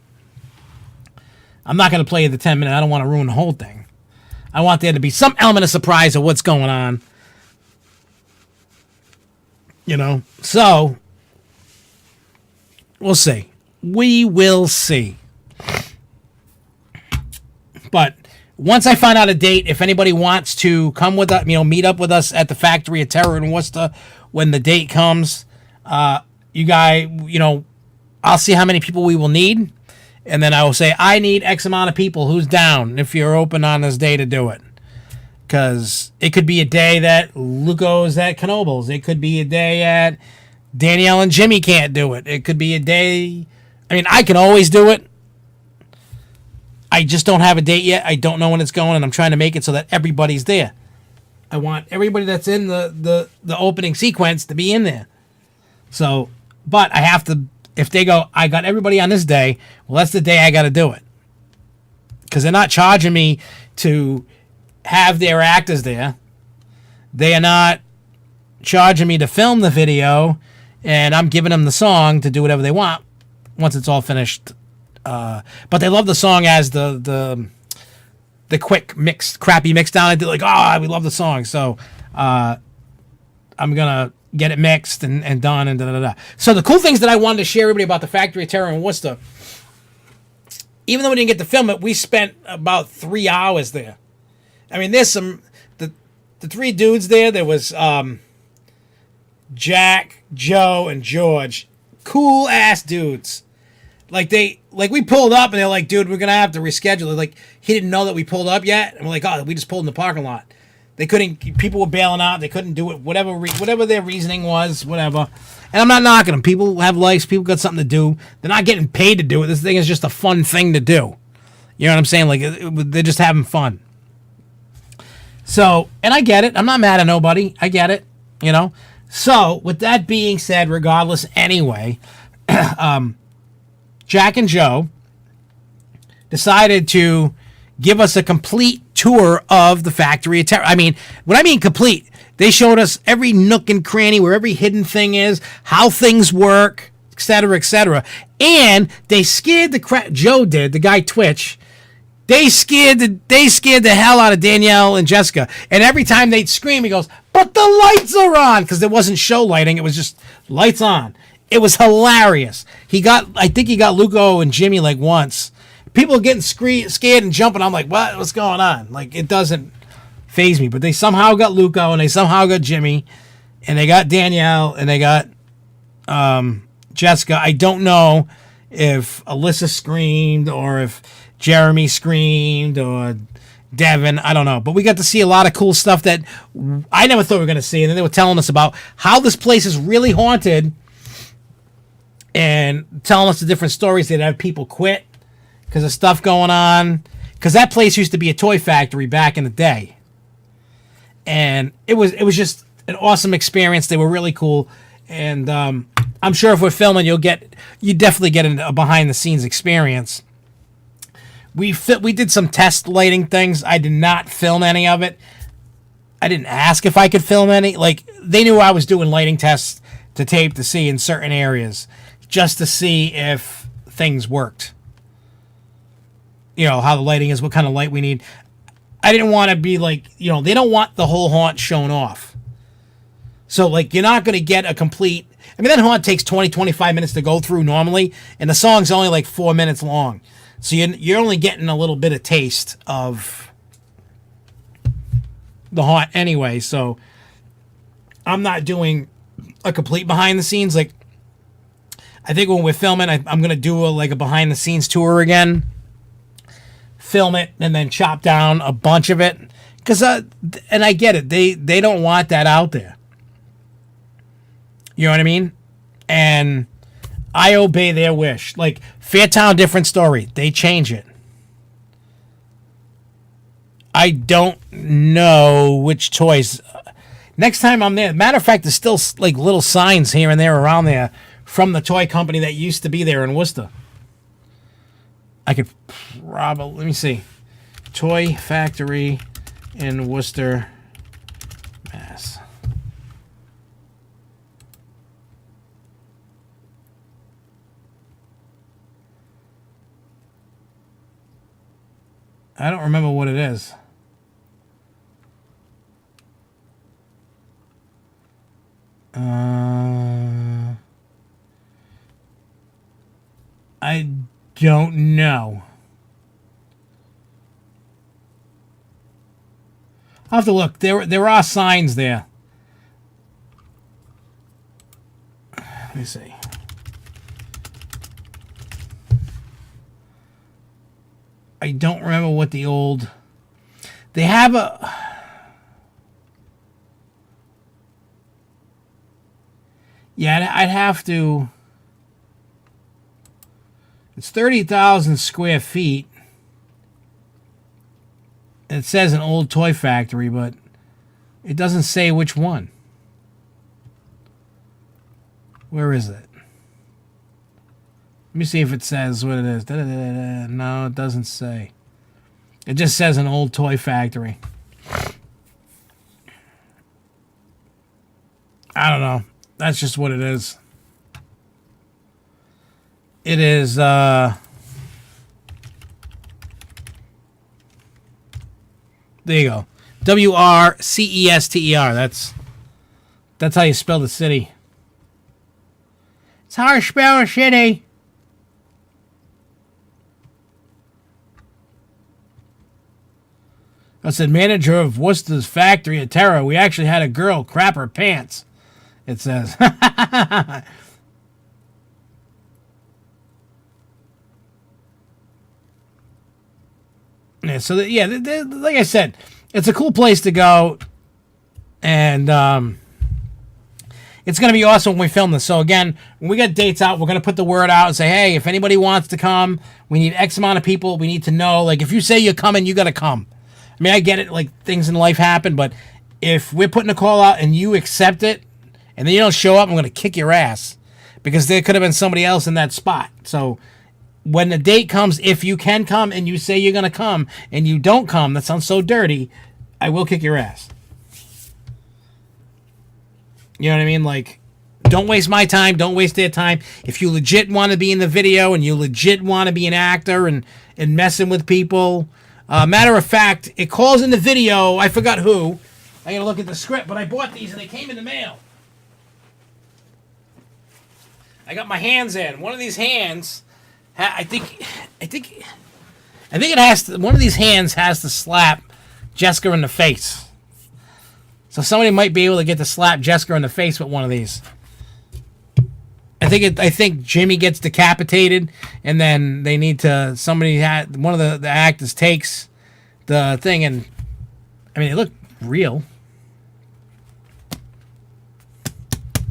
I'm not going to play the 10 minute. I don't want to ruin the whole thing. I want there to be some element of surprise of what's going on. You know, so we'll see. We will see. But once I find out a date, if anybody wants to come with us, you know, meet up with us at the Factory of Terror in Worcester when the date comes, you guys, you know, I'll see how many people we will need. And then I will say, I need X amount of people. Who's down if you're open on this day to do it? Because it could be a day that Luco's at Knoebels. It could be a day that Danielle and Jimmy can't do it. It could be a day... I mean, I can always do it. I just don't have a date yet. I don't know when it's going, and I'm trying to make it so that everybody's there. I want everybody that's in the opening sequence to be in there. So, but I have to... If they go, I got everybody on this day, well, that's the day I got to do it. Because they're not charging me to have their actors there. They are not charging me to film the video, and I'm giving them the song to do whatever they want once it's all finished. But they love the song as the quick mix, crappy mix down. I did like, we love the song. So I'm gonna get it mixed and done and da-da-da. So the cool things that I wanted to share everybody about the Factory of Terror in Worcester, even though we didn't get to film it, we spent about 3 hours there. I mean, there's the three dudes there. There was Jack, Joe, and George. Cool ass dudes. Like we pulled up and they're like, dude, we're gonna have to reschedule it. Like he didn't know that we pulled up yet, and we're like, we just pulled in the parking lot. They couldn't. People were bailing out. They couldn't do it. Whatever their reasoning was, whatever. And I'm not knocking them. People have lives. People got something to do. They're not getting paid to do it. This thing is just a fun thing to do. You know what I'm saying? Like they're just having fun. So, and I get it. I'm not mad at nobody. I get it. You know. So, with that being said, regardless, anyway, Jack and Joe decided to give us a complete tour of the Factory of Terror. I mean, when I mean complete, they showed us every nook and cranny, where every hidden thing is, how things work, etc., etc. And they scared the crap. Joe did, the guy Twitch. They scared the hell out of Danielle and Jessica. And every time they'd scream, he goes, "But the lights are on!" Because there wasn't show lighting; it was just lights on. It was hilarious. I think he got Luco and Jimmy like once. People are getting scared and jumping. I'm like, what's going on? Like, it doesn't faze me. But they somehow got Luco, and they somehow got Jimmy, and they got Danielle, and they got Jessica. I don't know if Alyssa screamed or if Jeremy screamed or Devin. I don't know. But we got to see a lot of cool stuff that I never thought we were going to see. And then they were telling us about how this place is really haunted and telling us the different stories. They'd have people quit because of stuff going on. Because that place used to be a toy factory back in the day. And it was just an awesome experience. They were really cool. And I'm sure if we're filming, you definitely get a behind the scenes experience. We did some test lighting things. I did not film any of it. I didn't ask if I could film any. Like, they knew I was doing lighting tests to tape to see in certain areas, just to see if things worked. You know, how the lighting is, what kind of light we need. I didn't want to be like, you know, they don't want the whole haunt shown off. So, like, you're not going to get a complete... I mean, that haunt takes 20, 25 minutes to go through normally, and the song's only like 4 minutes long. So you're only getting a little bit of taste of the haunt anyway. So I'm not doing a complete behind the scenes. Like, I think when we're filming, I'm going to do a behind the scenes tour again. Film it and then chop down a bunch of it. And I get it. They don't want that out there. You know what I mean? And I obey their wish. Like, Fairtown, different story. They change it. I don't know which toys. Next time I'm there, matter of fact, there's still like little signs here and there around there from the toy company that used to be there in Worcester. I could probably, let me see. Toy Factory in Worcester, Mass. I don't remember what it is. I don't know. I'll have to look. There are signs there. Let me see. I don't remember what the old... They have a... Yeah, I'd have to... It's 30,000 square feet. It says an old toy factory, but it doesn't say which one. Where is it? Let me see if it says what it is. No, it doesn't say. It just says an old toy factory. I don't know. That's just what it is. It is, there you go. WRCESTER. That's how you spell the city. It's how you spell a city. I said, manager of Worcester's factory at Terra. We actually had a girl crap her pants. It says. Yeah, so like I said, it's a cool place to go, and it's going to be awesome when we film this. So again, when we get dates out, we're going to put the word out and say, hey, if anybody wants to come, we need X amount of people. We need to know, like, if you say you're coming, you got to come. I mean, I get it, like, things in life happen, but if we're putting a call out and you accept it, and then you don't show up, I'm going to kick your ass, because there could have been somebody else in that spot. So when the date comes, if you can come and you say you're going to come and you don't come, that sounds so dirty, I will kick your ass. You know what I mean? Like, don't waste my time. Don't waste their time. If you legit want to be in the video and you legit want to be an actor and messing with people. Matter of fact, it calls in the video. I forgot who. I got to look at the script, but I bought these and they came in the mail. I got my hands in. One of these hands... I think it has to, one of these hands has to slap Jessica in the face. So somebody might be able to get to slap Jessica in the face with one of these. I think Jimmy gets decapitated, and then they need to, one of the actors takes the thing, and I mean, they look real.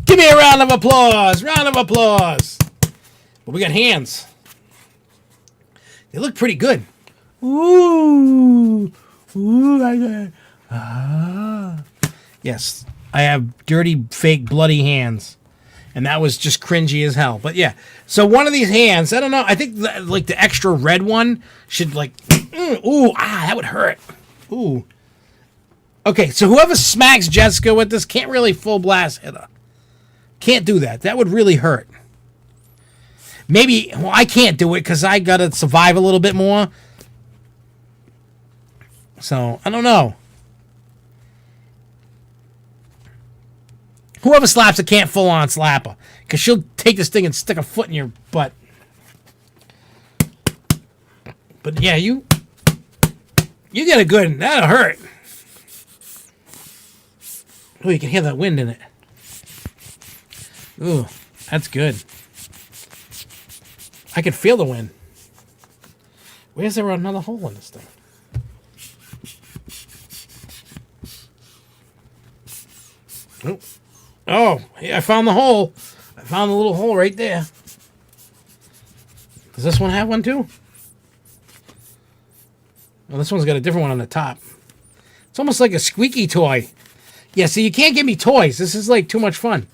Give me a round of applause. Round of applause. But we got hands. They look pretty good. Ooh. Yes, I have dirty, fake, bloody hands. And that was just cringy as hell. But yeah, so one of these hands, I don't know. I think like the extra red one should like, that would hurt. Ooh. Okay, so whoever smacks Jessica with this can't really full blast hit her. Can't do that. That would really hurt. Maybe, I can't do it because I got to survive a little bit more. So, I don't know. Whoever slaps her can't full on slap her. Because she'll take this thing and stick a foot in your butt. But yeah, you get a good, that'll hurt. Oh, you can hear that wind in it. Ooh, that's good. I can feel the wind. Where's there another hole in this thing? Oh, yeah, I found the hole. I found the little hole right there. Does this one have one too? Oh, this one's got a different one on the top. It's almost like a squeaky toy. Yeah, so you can't give me toys. This is like too much fun.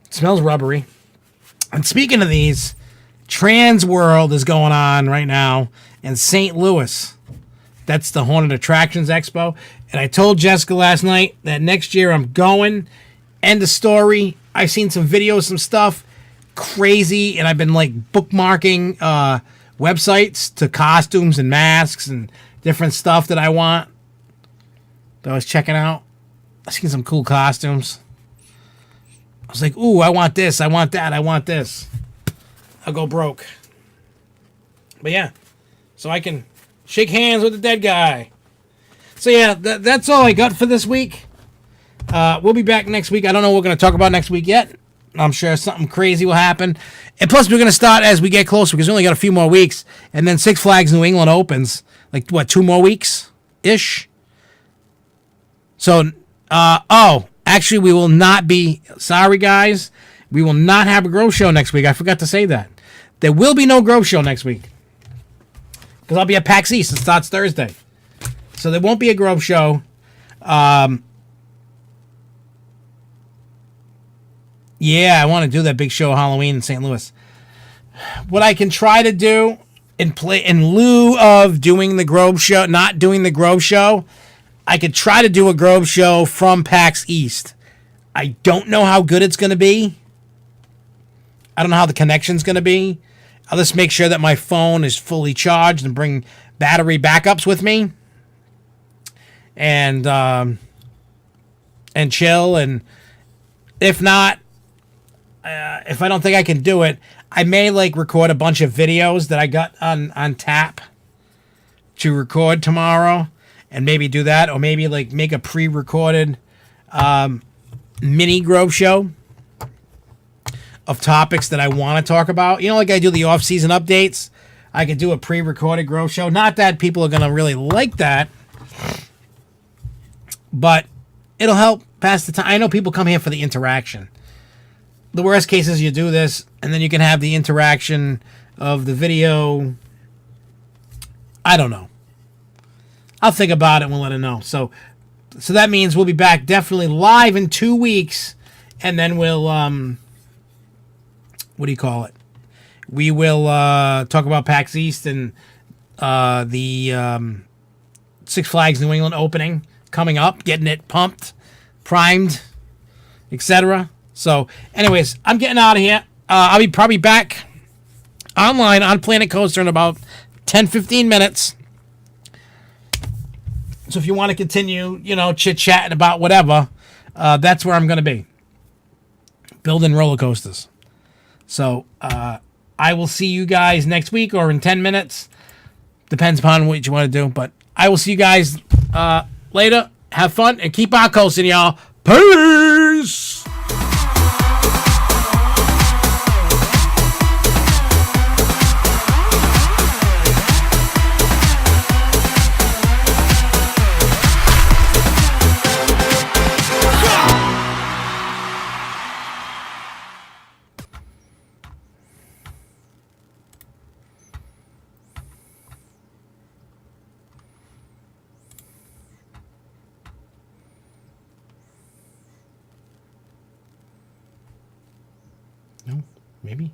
It smells rubbery. And speaking of these, Trans World is going on right now in St. Louis. That's the Haunted Attractions Expo. And I told Jessica last night that next year I'm going. End of story. I've seen some videos, some stuff. Crazy. And I've been like bookmarking websites to costumes and masks and different stuff that I want. That I was checking out. I've seen some cool costumes. I was like, ooh, I want this. I want that. I want this. I'll go broke. But yeah. So I can shake hands with the dead guy. So yeah, that's all I got for this week. We'll be back next week. I don't know what we're going to talk about next week yet. I'm sure something crazy will happen. And plus, we're going to start as we get closer because we only got a few more weeks. And then Six Flags New England opens. Like, what, 2 more weeks-ish? So, actually, we will not be... Sorry, guys. We will not have a Grove Show next week. I forgot to say that. There will be no Grove Show next week. Because I'll be at Pax East. It starts Thursday. So there won't be a Grove Show. Yeah, I want to do that big show Halloween in St. Louis. What I can try to do in lieu of doing the Grove Show, not doing the Grove Show, I could try to do a Grove Show from Pax East. I don't know how good it's going to be. I don't know how the connection's going to be. I'll just make sure that my phone is fully charged and bring battery backups with me. And chill. And if not, if I don't think I can do it, I may like record a bunch of videos that I got on tap to record tomorrow and maybe do that, or maybe like make a pre-recorded mini Grove Show of topics that I want to talk about. You know, like I do the off-season updates. I could do a pre-recorded Grove Show. Not that people are going to really like that, but it'll help pass the time. I know people come here for the interaction. The worst case is you do this, and then you can have the interaction of the video. I don't know. I'll think about it and we'll let it know. So that means we'll be back definitely live in 2 weeks, and then we'll what do you call it? We will talk about PAX East and the Six Flags New England opening coming up, getting it pumped, primed, etc. So, anyways, I'm getting out of here. I'll be probably back online on Planet Coaster in about 10-15 minutes. So if you want to continue, chit-chatting about whatever, that's where I'm going to be. Building roller coasters. So, I will see you guys next week or in 10 minutes. Depends upon what you want to do. But I will see you guys later. Have fun and keep on coasting, y'all. Peace! No, maybe.